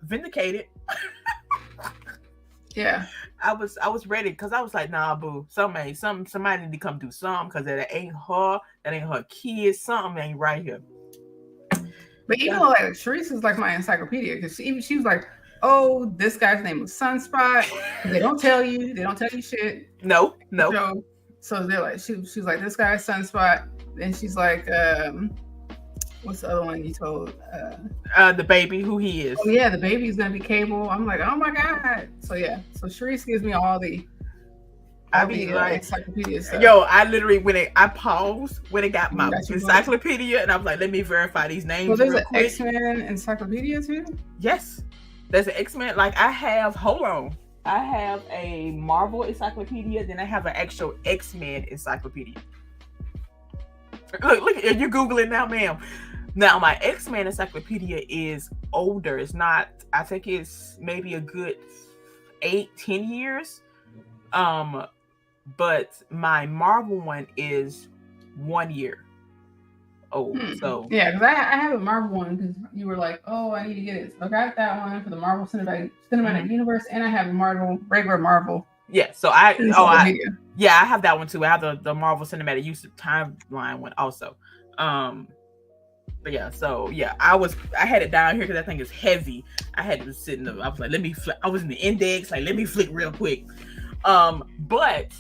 vindicated. Yeah, I was ready, because I was like, nah, boo, somebody need to come do something, because that ain't her kid. Something ain't right here. But even though like CHAREECE is like my encyclopedia, because she was like, oh, this guy's name was Sunspot. They don't tell you shit. No. So they're like, she's like, this guy's Sunspot. Then she's like, what's the other one you told? The baby, who he is. Oh yeah, the baby's gonna be Cable. I'm like, oh my God. So yeah, so CHAREECE gives me all the encyclopedia stuff. Yo, I literally I paused when it got my encyclopedia, and I was like, let me verify these names. So there's an X-Men encyclopedia too? Yes, there's an X-Men. Like, I have a Marvel encyclopedia, then I have an actual X-Men encyclopedia. Look, you're Googling now, ma'am. Now, my X-Men encyclopedia is older. It's not, I think it's maybe a good 8-10 years. But my Marvel one is 1 year old. So yeah, because I have a Marvel one, because you were like, oh, I need to get it. So I got that one for the Marvel Cinematic Universe, and I have a regular Marvel. Yeah, so I have that one too. I have the Marvel Cinematic Use Timeline one also. But yeah, so yeah, I had it down here because that thing is heavy. I had to sit in I was like, I was in the index, like, let me flick real quick. But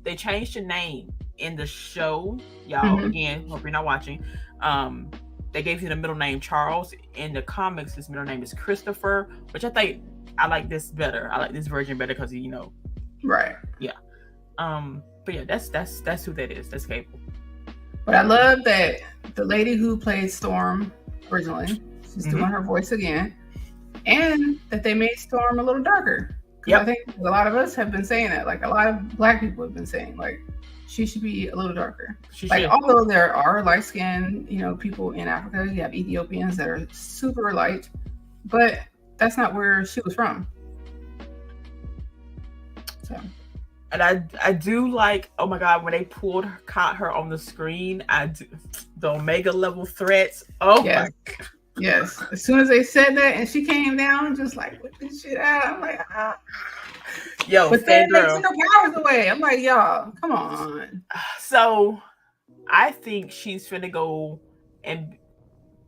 they changed the name in the show, y'all. Again, hope you're not watching. They gave you the middle name Charles. In the comics, his middle name is Christopher, which I think I like this better. I like this version better because right. Yeah. But yeah, that's who that is. That's Cable. But I love that the lady who played Storm originally, she's doing her voice again, and that they made Storm a little darker. Yep. I think a lot of us have been saying that. Like, a lot of Black people have been saying, like, she should be a little darker. Although there are light-skinned, people in Africa, you have Ethiopians that are super light, but that's not where she was from. So, And I do like, oh my god, when they caught her on the screen, the Omega level threats. Oh yes. my god. Yes. As soon as they said that and she came down, just like whip this shit out. I'm like, ah. Yo, but then they took her powers away. I'm like, y'all, come on. So I think she's finna go, and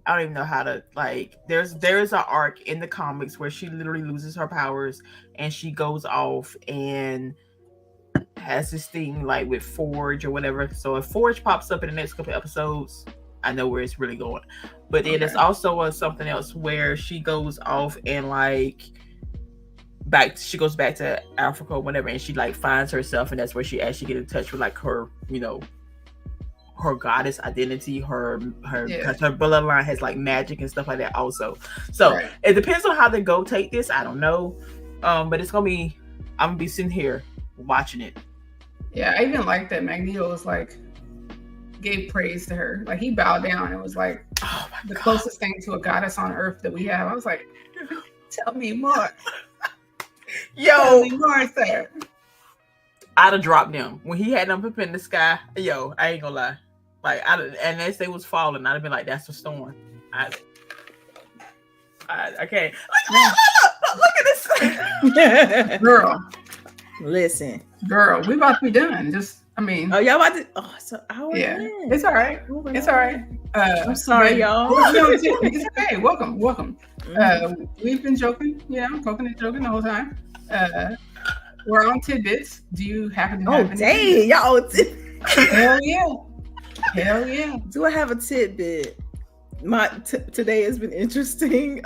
I don't even know how to, like, there's an arc in the comics where she literally loses her powers and she goes off and has this thing like with Forge or whatever. So if Forge pops up in the next couple episodes, I know where it's really going. But then there's also something else where she goes off and like she goes back to Africa or whatever, and she like finds herself, and that's where she actually get in touch with like her, you know, her goddess identity, her bloodline has like magic and stuff like that also. So it depends on how they go take this. I don't know. But it's gonna be, I'm gonna be sitting here watching it. Yeah, I even like that Magneto was like gave praise to her. Like he bowed down and was like, oh the God. Closest thing to a goddess on earth that we have. I was like, tell me more. Tell me more, sir. I'd have dropped them when he had them up in the sky. Yo, I ain't gonna lie. Like, and as they was falling, I'd have been like, "That's a storm." I can't. Look at this, girl. Listen, girl, we about to be done. Just, I mean, oh, y'all about to? Oh, so yeah, it's all right. It's all right. I'm sorry, y'all. It's okay. Welcome. We've been joking, coconut joking the whole time. We're on tidbits. Do you happen to have any? Y'all. Hell yeah. Do I have a tidbit? Today has been interesting.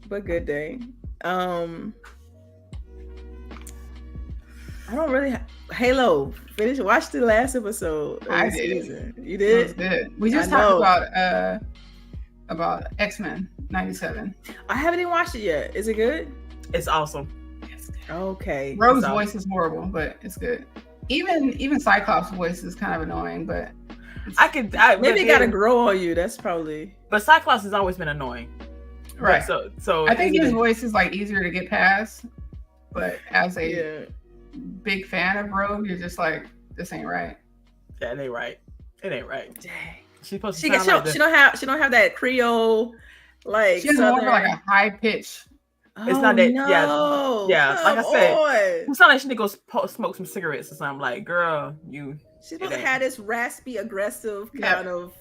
But good day. I don't really Halo. Watch the last episode. I did. Season. You did? It was good. We just talked about X-Men 97. I haven't even watched it yet. Is it good? It's awesome. It's good. Okay. Rogue's voice is horrible, but it's good. Even Cyclops' voice is kind of annoying, but maybe it gotta grow on you. That's probably. But Cyclops has always been annoying, right? So I think his voice is like easier to get past. But as a big fan of Rogue, you're just like, this ain't right. Yeah, it ain't right. It ain't right. Dang. She's supposed to. She don't have that Creole like. She has more of like a high pitch. It's not that, no. yeah. Like I said, it's not like she need to go smoke some cigarettes or something. Like, girl, she's supposed to have this raspy, aggressive kind of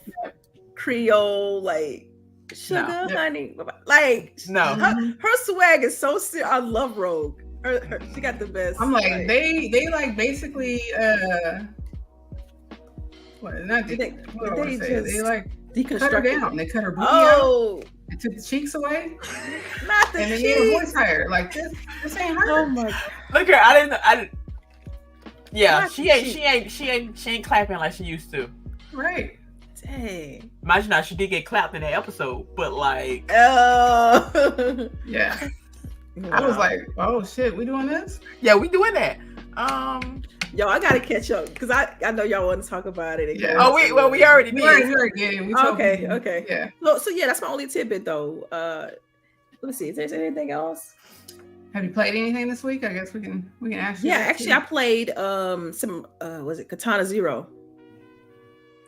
Creole, like sugar, honey. Like, no, her swag is so serious. I love Rogue. She got the best. I'm like, they like basically what? Not they like cut her down. They cut her booty out. They took the cheeks away. Not the cheeks. And they made her voice higher. Like this ain't her. Oh my God. Look here, I didn't. Yeah, she ain't clapping like she used to. Right. Dang. Imagine now, she did get clapped in that episode, but like, yeah. Wow. I was like, oh shit, we doing this? Yeah, we doing that. Yo, I gotta catch up because I know y'all want to talk about it. Yeah. Oh, we already did. We already did. Okay. Yeah. So yeah, that's my only tidbit though. Let me see. Is there anything else? Have you played anything this week? I guess we can ask you. Yeah, actually, I played some. Was it Katana Zero?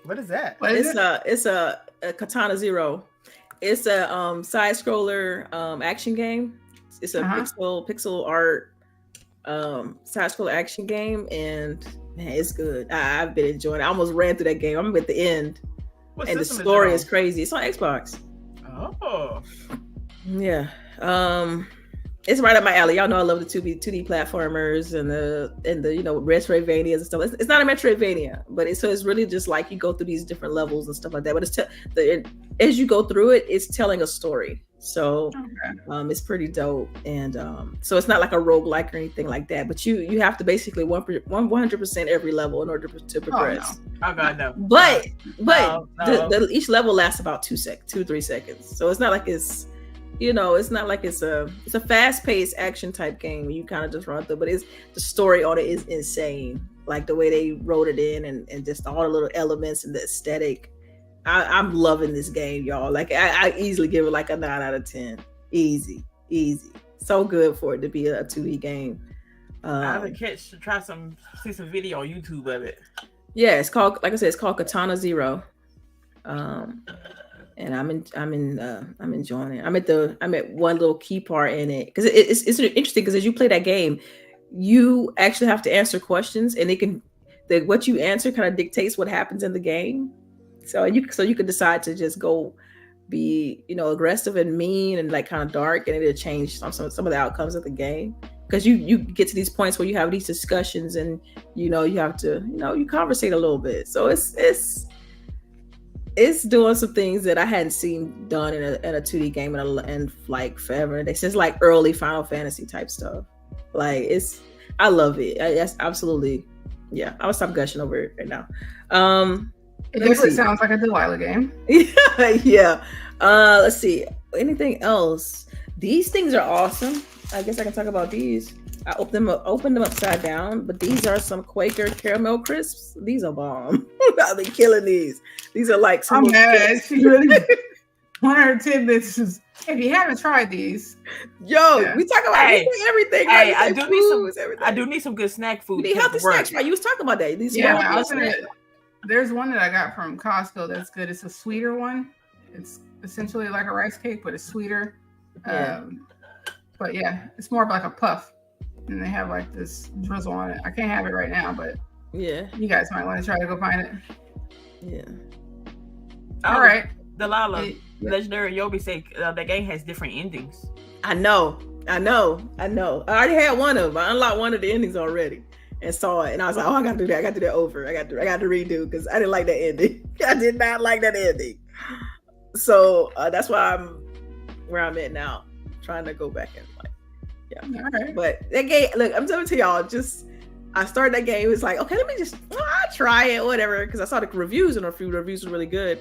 What is that? It's a Katana Zero. It's a side scroller action game. It's a pixel art side scroller action game, and man, it's good. I've been enjoying it. I almost ran through that game. I'm at the end, and the story is crazy. It's on Xbox. Oh, yeah. It's right up my alley. Y'all know I love the 2D platformers and the Metroidvanias and stuff. It's not a Metroidvania, but it's really just like you go through these different levels and stuff like that. But as you go through it, it's telling a story. So it's pretty dope. And so it's not like a roguelike or anything like that. But you have to basically 100% every level in order to progress. Oh God, no. But each level lasts about 2-3 seconds. So it's not like it's. It's not like it's a fast-paced action type game where you kind of just run through, but the story on it is insane. Like the way they wrote it in and just all the little elements and the aesthetic. I'm loving this game, y'all. Like I easily give it like a 9 out of 10. Easy. So good for it to be a 2D game. I have a catch to see some video on YouTube of it. Yeah, it's called, like I said, it's called Katana Zero. And I'm enjoying it. I'm at one little key part in it because it's interesting because as you play that game, you actually have to answer questions, and what you answer kind of dictates what happens in the game. So you could decide to just go be, aggressive and mean and like kind of dark, and it'll change some of the outcomes of the game. Because you get to these points where you have these discussions, and you have to you conversate a little bit. So it's doing some things that I hadn't seen done in a 2D game in like forever. This is like early Final Fantasy type stuff. Like I love it. That's absolutely, yeah. I would stop gushing over it right now. It definitely sounds like a Delilah game. Yeah. Let's see. Anything else? These things are awesome. I guess I can talk about these. I opened them upside down, but these are some Quaker caramel crisps. These are bomb. I've been killing these. These are like some. I'm mad. She really one of her tidbits is, if you haven't tried these, we talk about everything. Hey, I do need some good snack food. You need healthy snacks, right? You was talking about that. There's one that I got from Costco that's good. It's a sweeter one. It's essentially like a rice cake, but it's sweeter. Yeah. But yeah, it's more of like a puff. And they have like this drizzle on it. I can't have it right now, but yeah, you guys might want to try to go find it. Yeah. All right. Delilah, Legendary Yobi say the game has different endings. I know. I already had one of them. I unlocked one of the endings already and saw it. And I was like, I got to do that. I got to do that over. I got to redo because I didn't like that ending. I did not like that ending. So that's why I'm where I'm at now. Trying to go back and yeah. All right. But that game, look, I'm telling y'all, I started that game. It's like, okay, let me I'll try it, whatever. Because I saw the reviews and a few reviews were really good.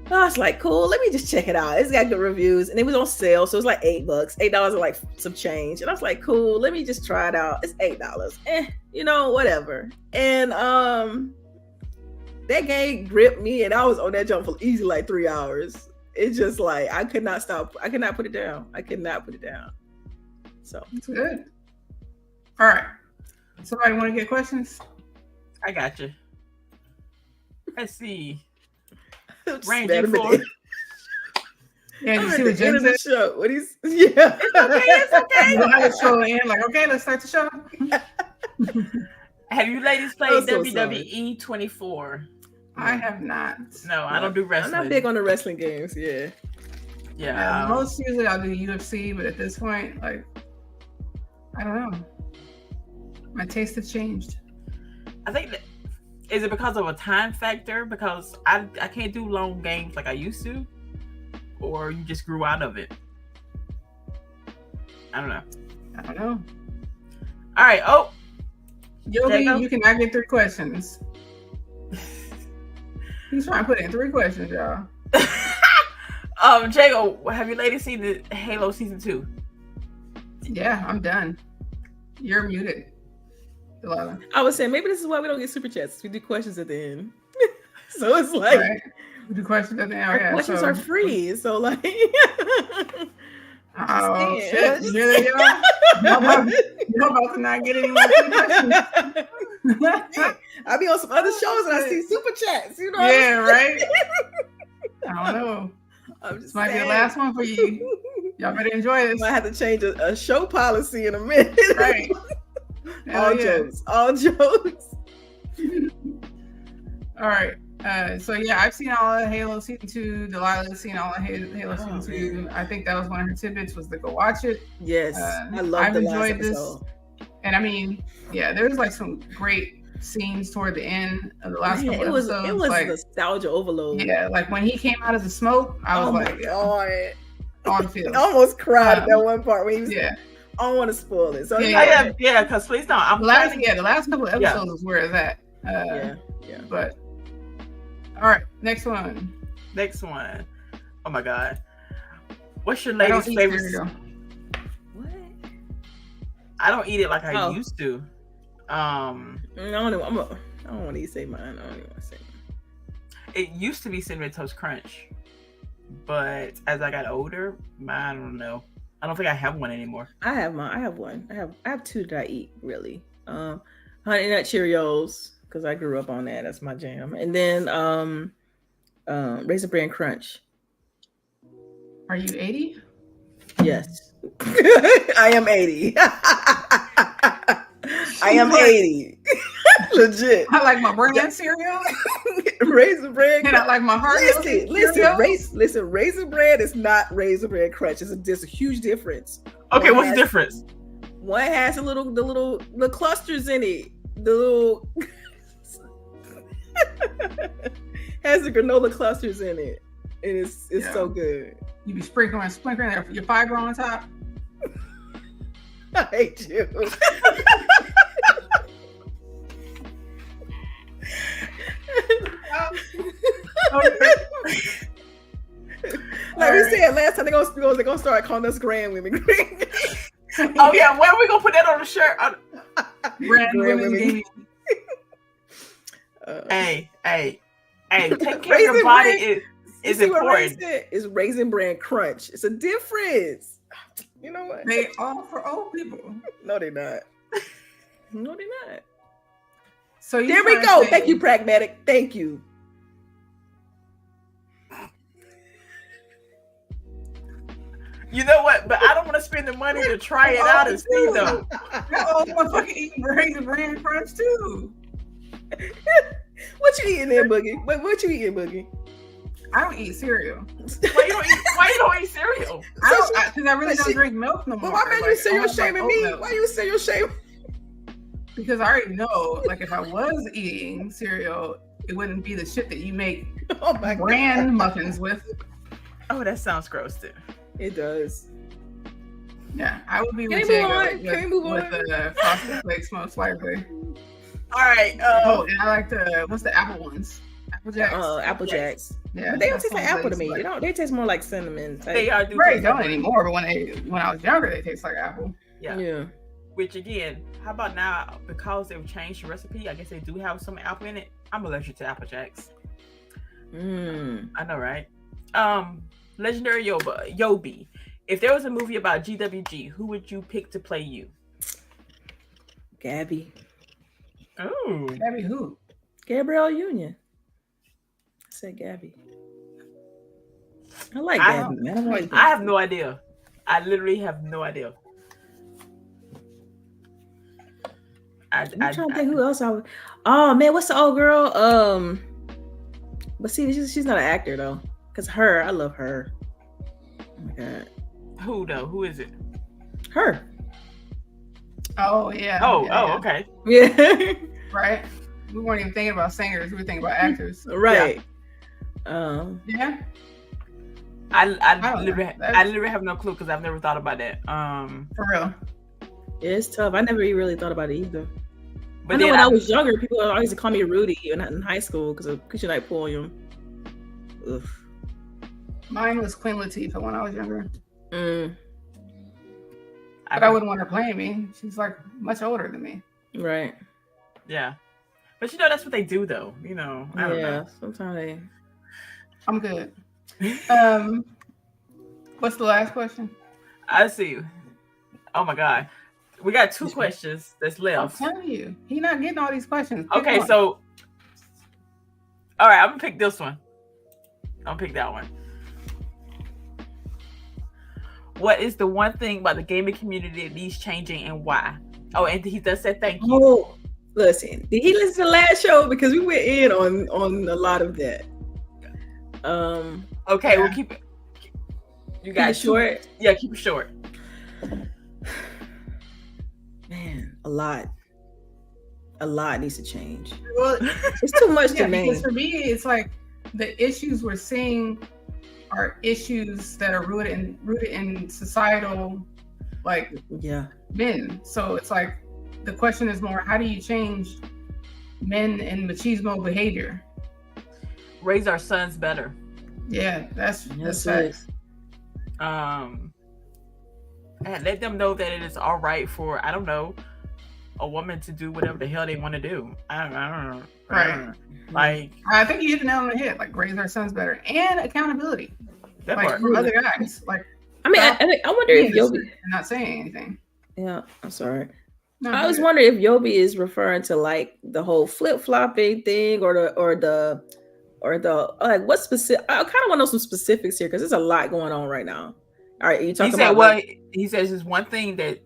I was like, cool, let me just check it out. It's got good reviews and it was on sale. So it was like $8, $8 and like some change. And I was like, cool, let me just try it out. It's $8. Whatever. And that game gripped me and I was on that jump for easy like 3 hours. It's just like, I could not stop. I could not put it down. So it's good. All right. Somebody want to get questions? I got you. Let's see. Ranger for. Yeah, you see what Jen said? Show. What he's It's okay. We'll have a show in. Like, okay, let's start the show. Have you ladies played WWE 24? I have not. No, I don't do wrestling. I'm not big on the wrestling games. Yeah. Yeah. Most usually I'll do UFC, but at this point, like, I don't know. My taste has changed. I think that is it because of a time factor? Because I can't do long games like I used to, or you just grew out of it. I don't know. All right. Oh, Yogi, you cannot get 3 questions. He's trying to put in 3 questions, y'all. Jago, have you ladies seen the Halo season 2? Yeah, I'm done. You're muted, Delilah. I was saying maybe this is why we don't get super chats. We do questions at the end. So it's like we do questions at the end. Our questions are free. So like oh shit. Here they go. You're about to not get any more questions. I'll be on some other shows and I see super chats, Yeah, right. I don't know. This might be the last one for you. Y'all better enjoy this. I have to change a show policy in a minute. Right. Jokes. All jokes. All right. So yeah, I've seen all of Halo season 2. Delilah's seen all of Halo season 2. I think that was one of her tidbits was to go watch it. Yes, I love. I've enjoyed this, and I mean, yeah, there's like some great scenes toward the end of the last couple episodes. It was like nostalgia overload. Yeah, like when he came out of the smoke, I was like, God. On the field. I almost cried at that one part where he was. Yeah. I don't want to spoil it. So because please don't. The last couple of episodes is where it's at. Yeah. But all right, next one. Oh my God. What's your latest favorite? What? I don't eat it like I used to. I don't want to say mine. I don't even want to say mine. It used to be Cinnamon Toast Crunch, but as I got older, I don't know. I don't think I have one anymore. I have one. I have two that I eat really. Honey Nut Cheerios because I grew up on that. That's my jam. And then Raisin Bran Crunch. Are you 80? Yes. I am 80. I am 80. Legit. I like my brand cereal. Raisin Bran. And I like my heart. Listen. Raisin Bran is not Raisin Bran Crunch. There's a huge difference. Okay, what's the difference? One has the little clusters in it. The little has the granola clusters in it. And it's so good. You be sprinkling your fiber on top. I hate you. Like we said last time, they're gonna start calling us grand women. Oh yeah, where are we gonna put that on the shirt? Grand women gaming. Hey, taking care of your body is important. It's Raisin Bran Crunch. It's a difference. You know what? They all for old people. No, they're not. No, they're not. So there we go. Thank you, Pragmatic. Thank you. You know what? But I don't want to spend the money to try it out and see though. I motherfucking eating Raisin Bran Crunch too. What you eating there, Boogie? What you eating, Boogie? I don't eat cereal. Why you don't eat cereal? Because I really don't drink milk no more. But why you cereal shaming me? Why you cereal shaming? Because I already know, like, if I was eating cereal, it wouldn't be the shit that you make bran muffins with. Oh, that sounds gross too. It does. Yeah, I would be with the Frosted Flakes most likely. All right. And I like what's the apple ones? Apple Jacks. Apple Jacks. Yeah, but they don't taste like apple to me. They taste more like cinnamon. They are. Don't anymore. But when I was younger, they taste like apple. Yeah. Which again, how about now? Because they've changed the recipe, I guess they do have some apple in it. I'm allergic to Apple Jacks. I know, right? Legendary Yobi. If there was a movie about GWG, who would you pick to play you? Gabby. Oh, Gabby who? Gabrielle Union. I said Gabby. I like Gabby, man. I have no idea. I literally have no idea. I'm trying to think who else I would. Oh man, what's the old girl? But see, she's not an actor though. Cause I love her. Oh my god. Who though? Who is it? Her. Oh yeah. Oh, okay. Yeah. Right. We weren't even thinking about singers. We were thinking about actors. Right. Yeah. I literally have no clue because I've never thought about that. For real. Yeah, it's tough. I never really thought about it either. But I know when I was younger, people always used to call me Rudy in high school because you like Pulliam. Ugh. Mine was Queen Latifah when I was younger. But I wouldn't want her playing me. She's like much older than me. Right. Yeah. But that's what they do though. I don't know. Sometimes I'm good. What's the last question? I see. Oh my God. We got 2 questions that's left. I'm telling you. He's not getting all these questions. Okay, so all right, I'm gonna pick this one. I'm gonna pick that one. What is the one thing about the gaming community that needs changing and why? Oh, and he does say thank you. Oh, listen. Did he listen to the last show? Because we went in on a lot of that. Okay, we'll keep it. You got it short? Yeah, keep it short. Man, a lot needs to change. Well, it's too much to name. Because for me, it's like the issues we're seeing are issues that are rooted in societal, like men. So it's like the question is more, how do you change men and machismo behavior? Raise our sons better. Yeah, that's facts. And let them know that it is all right for, I don't know, a woman to do whatever the hell they want to do. I don't know. Right. Like, I think you hit the nail on the head. Like, raise our sons better and accountability. That like part. from other guys. Like, I mean, I wonder if Yobi. I'm not saying anything. Yeah, I'm sorry. No, I was wondering if Yobi is referring to like the whole flip flopping thing, or the like what specific. I kind of want to know some specifics here because there's a lot going on right now. All right, you talking about? Well, he says it's one thing that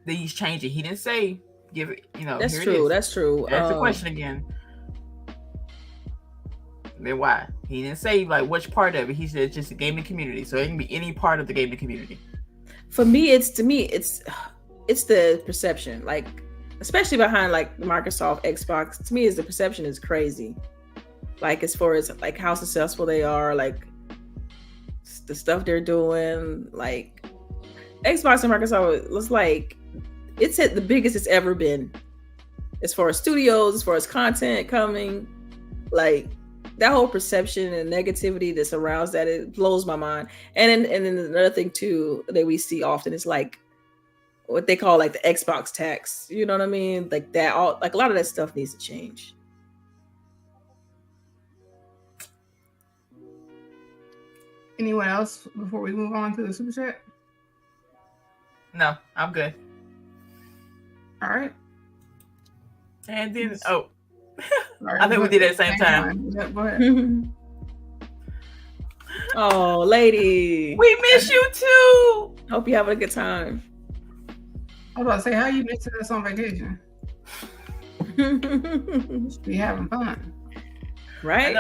he's changing. He didn't say give it. That's here true. It is. That's true. That's the question again. Then why? He didn't say like which part of it. He said just the gaming community. So it can be any part of the gaming community. For me, it's the perception. Like, especially behind like Microsoft, Xbox. To me, is the perception is crazy. Like as far as like how successful they are, like the stuff they're doing. Like Xbox and Microsoft was like it's hit the biggest it's ever been. As far as studios, as far as content coming, like that whole perception and negativity that surrounds that, it blows my mind. And then another thing too that we see often is like what they call like the Xbox tax. You know what I mean? Like that, all like a lot of that stuff needs to change. Anyone else before we move on to the super chat? No, I'm good. All right. And then Right, I think we did it at the same time. Yeah, go ahead. Oh, lady. We miss you too. Hope you're having a good time. I was about to say, how you missing us on vacation? Should be having fun. Right?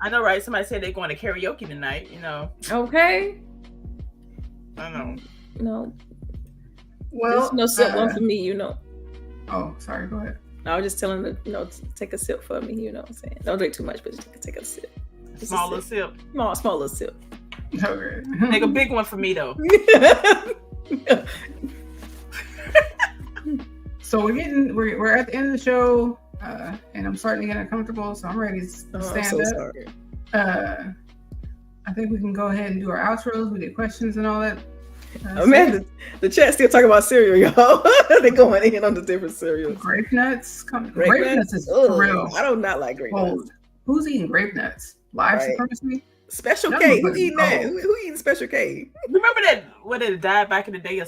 I know, right? Somebody said they're going to karaoke tonight, Okay. I know. No. Well, there's no sip one for me, Oh, sorry, go ahead. I was just telling her, to take a sip for me, what I'm saying. Don't drink too much, but just take a sip. Just small little sip. Small little sip. Okay. Take a big one for me though. So we're at the end of the show, and I'm starting to get uncomfortable, so I'm ready to stand I'm so up. sorry. I think we can go ahead and do our outros. We get questions and all that. Man, the chat still talking about cereal, y'all. They're going in on the different cereals. Grape nuts. Grape nuts is for real. I do not like grape nuts. Who's eating grape nuts? Live supremacy? Special K. Who eating that? Who eating Special K? Remember that when it died back in the day,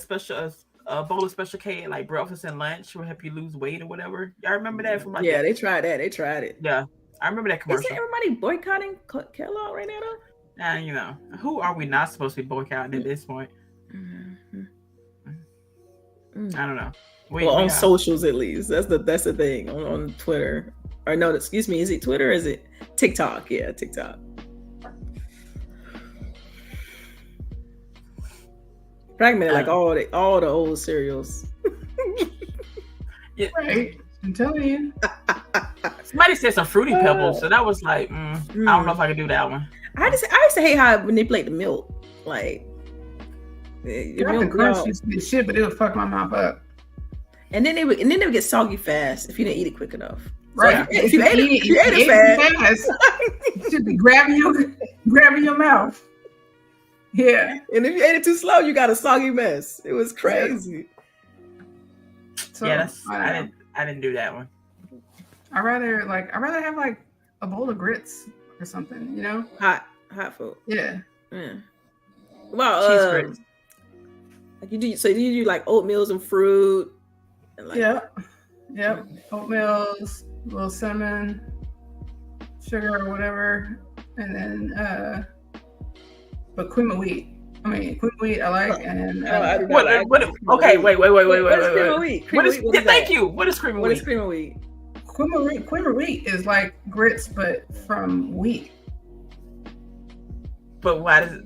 a bowl of Special K at like breakfast and lunch will help you lose weight or whatever. Y'all remember that from like they tried that. They tried it. Yeah, I remember that commercial. Isn't everybody boycotting Kellogg right now though? Who are we not supposed to be boycotting at this point? I don't know. On socials at least. That's the thing on Twitter. Or no, excuse me. Is it Twitter or is it TikTok? Yeah, TikTok. Fragmented like all the old cereals. Yeah. Right. I'm telling you. Somebody said some Fruity Pebbles, so that was like, I don't know if I could do that one. I used to hate how I manipulate the milk. Like, Captain Crunch used to be shit, but it would fuck my mouth up. And then they would get soggy fast if you didn't eat it quick enough. Right. So if you ate it fast, you should be grabbing your mouth. Yeah. And if you ate it too slow, you got a soggy mess. It was crazy. So, yeah, I didn't do that one. I'd rather have like a bowl of grits or something, Hot food. Yeah. Well, cheese grits. Like you do like oatmeals and fruit. And like, Yep. Oatmeals, a little cinnamon, sugar or whatever, and then but cream of wheat. I mean, cream of wheat I like, and okay, wait. What is cream of wheat? Thank you. What is cream of wheat? What is cream of wheat? Cream of wheat is like grits, but from wheat. But why does it?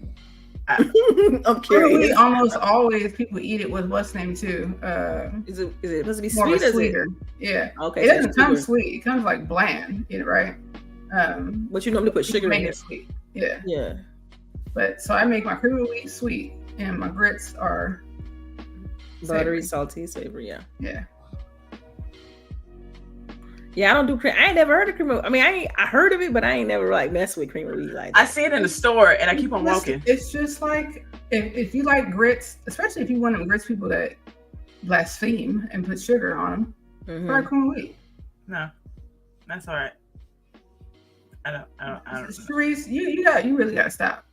I'm curious. Almost always people eat it with what's name too. Is it supposed to be more sweet? Sweeter. Yeah. Okay. It doesn't come sweet. It comes like bland. Right. But you normally put sugar in it. Sweet. Yeah. Yeah. But so I make my cream of wheat sweet, and my grits are buttery, salty, savory. Yeah. Yeah. Yeah, I don't do cream. I ain't never heard of cream of. I mean, I heard of it, but I ain't never like messed with cream of wheat like that. I see it in the store, and I keep on walking. It's just like if you like grits, especially if you want them grits people that blaspheme and put sugar on them, try cream of wheat. No, that's all right. I don't. CHAREECE, you really gotta stop.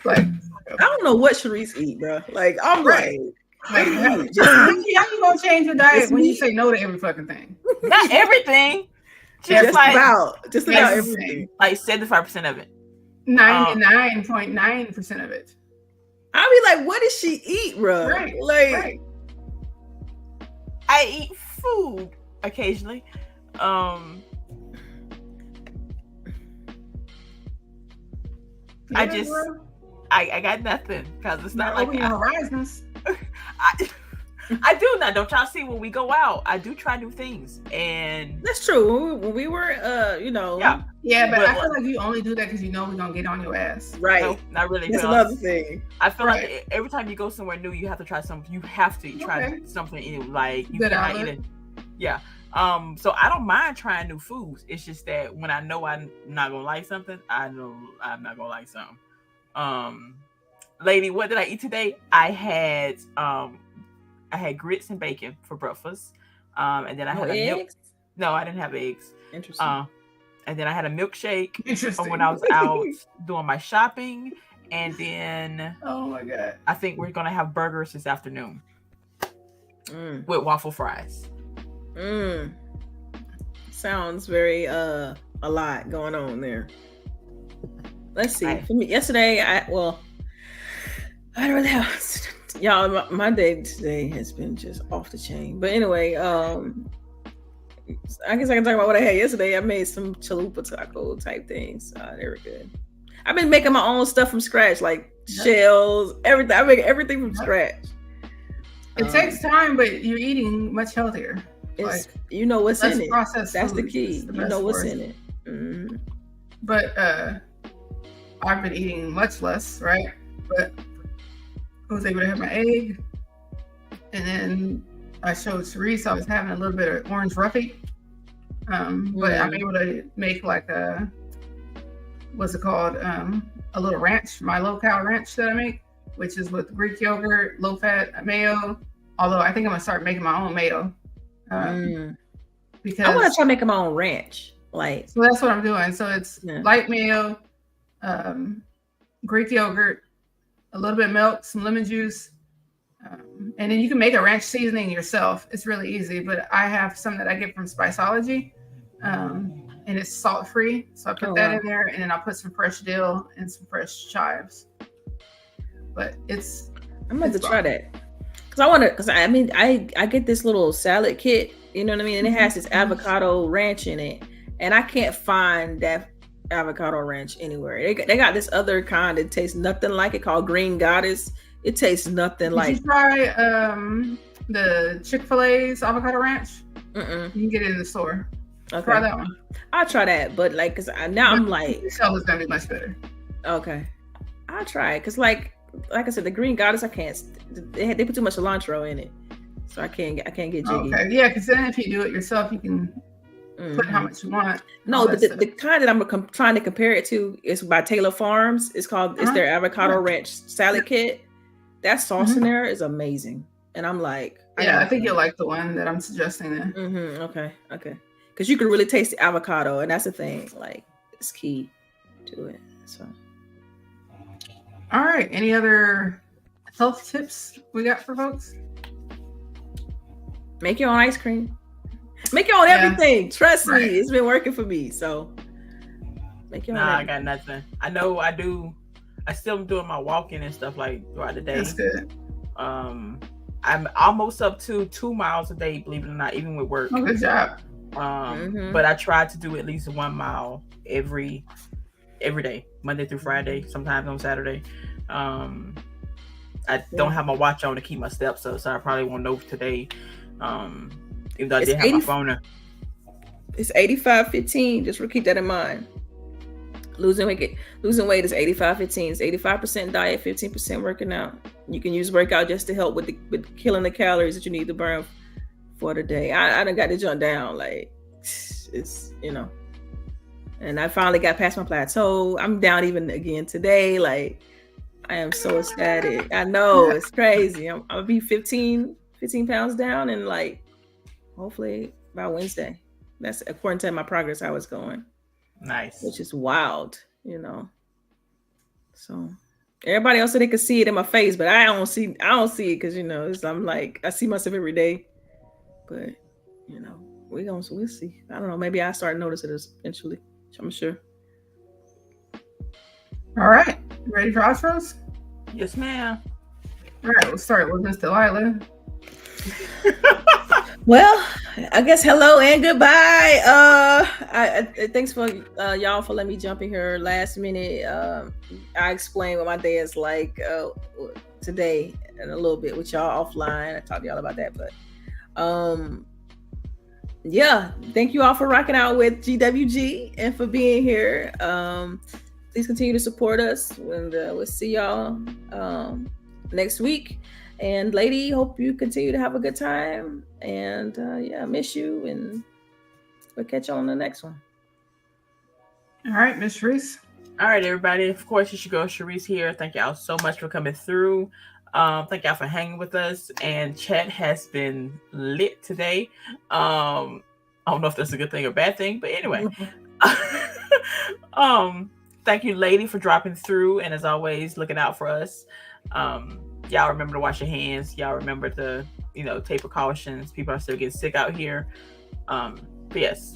Like, I don't know what CHAREECE eat, bro. Like, I'm right. like How just you gonna change your diet Just when you meat. say no to every fucking thing? Not everything. just like about everything. everything. like 75% of it. 99.9% of it. I'll be like, what does she eat, bro? Right. Like, Right. I eat food occasionally. I just bro. I got nothing because it's not like open your horizons. I do not. Don't y'all see when we go out? I do try new things, and that's true. When we were, Yeah, but I feel like you only do that because you know we're gonna get on your ass. right. No, not really. That's another thing. I feel like every time you go somewhere new, you have to try something. You have to try something new. Like you cannot eat it. Yeah. So I don't mind trying new foods. It's just that when I know I'm not gonna like something, I know I'm not gonna like something. Lady, what did I eat today? I had grits and bacon for breakfast. And then I had a milk. No, I didn't have eggs. Interesting. And then I had a milkshake Interesting. when I was out doing my shopping. And then oh my god, I think we're gonna have burgers this afternoon with waffle fries. Sounds very a lot going on there. Let's see. For me, yesterday, I don't really have y'all. My day today has been just off the chain. But anyway, I guess I can talk about what I had yesterday. I made some chalupa taco type things. They were good. I've been making my own stuff from scratch, like shells, everything. I make everything from scratch. It takes time, but you're eating much healthier. It's, you know what's in it. That's the key. You know what's in it. Mm-hmm. But I've been eating much less, right? But I was able to have my egg, and then I showed CHAREECE I was having a little bit of orange roughy. But I'm able to make like a what's it called? A little ranch, my low-cal ranch that I make, which is with Greek yogurt, low-fat mayo. Although I think I'm gonna start making my own mayo. Because I want to try making my own ranch. Like, so that's what I'm doing. So it's light mayo, Greek yogurt, a little bit of milk, some lemon juice, and then you can make a ranch seasoning yourself. It's really easy. But I have some that I get from Spiceology, and it's salt free. So I put that in there, and then I'll put some fresh dill and some fresh chives. But I'm going to try that. I get this little salad kit, you know what I mean? And it has this avocado ranch in it. And I can't find that avocado ranch anywhere. They got this other kind that tastes nothing like it called Green Goddess. It tastes nothing like. Did you try the Chick-fil-A's avocado ranch? You can get it in the store. Okay. Try that one. I'll try that. But like, cause now I'm like. The shell is going to be much better. Okay. I'll try it. Cause like I said, the Green Goddess, I can't. They put too much cilantro in it, so I can't get jiggy. Okay, yeah, because then if you do it yourself, you can put how much you want. No, the kind that I'm trying to compare it to is by Taylor Farms. It's called it's their avocado ranch salad kit. That sauce in there is amazing, and I'm like, I think you'll like the one that I'm suggesting then. Okay, because you can really taste the avocado, and that's the thing. Like, it's key to it. So. All right. Any other health tips we got for folks? Make your own ice cream. Make your own everything. Trust me, it's been working for me. So make your own. I got nothing. I know I do. I still am doing my walking and stuff like throughout the day. That's good. I'm almost up to 2 miles a day, believe it or not, even with work. Oh, good job. But I try to do at least 1 mile every day, Monday through Friday, sometimes on Saturday. I don't have my watch on to keep my steps up, so I probably won't know today. Even though I did have my phone on. It's 85-15. Just keep that in mind. Losing weight is 85-15. It's 85% diet, 15% working out. You can use workout just to help with killing the calories that you need to burn for the day. I done got to jump down. Like, it's, and I finally got past my plateau. I'm down even again today. Like, I am so ecstatic. I know it's crazy. I'll be 15 pounds down, and like, hopefully by Wednesday. That's according to my progress, how it's going. Nice. Which is wild, So Everybody else said they could see it in my face, but I don't see it because I'm like I see myself every day. But we'll see. I don't know. Maybe I start noticing it eventually. I'm sure. All right, ready for outros? Yes, ma'am. All right, we'll start with Miss Delilah. Well, I guess hello and goodbye. Thanks for y'all for letting me jump in here last minute. I explained what my day is like today in a little bit with y'all offline. I talked to y'all about that, but yeah, thank you all for rocking out with GWG and for being here. Please continue to support us, and we'll see y'all next week. And lady, hope you continue to have a good time. And miss you, and we'll catch you on the next one. All right, Miss Reese. All right, everybody. Of course, you should go. CHAREECE here. Thank y'all so much for coming through. Thank y'all for hanging with us. And chat has been lit today. I don't know if that's a good thing or bad thing, but anyway. Thank you, lady, for dropping through, and as always, looking out for us. Y'all remember to wash your hands. Y'all remember to, take precautions. People are still getting sick out here. But yes,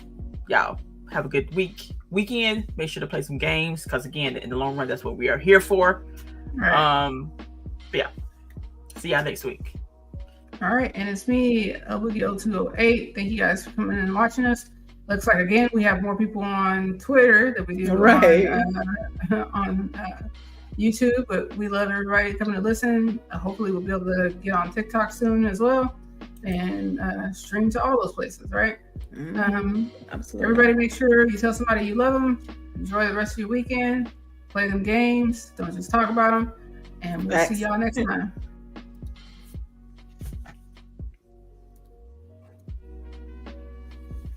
y'all have a good weekend. Make sure to play some games, because again, in the long run, that's what we are here for. Right. But yeah, see y'all next week. All right, and it's me, LBOOGIE 0208. Thank you guys for coming in and watching us. Looks like again we have more people on Twitter than we do on YouTube, but we love everybody coming to listen. Hopefully we'll be able to get on TikTok soon as well, and stream to all those places, right? Absolutely. Everybody make sure you tell somebody you love them. Enjoy the rest of your weekend. Play them games. Don't just talk about them. And we'll see y'all next time.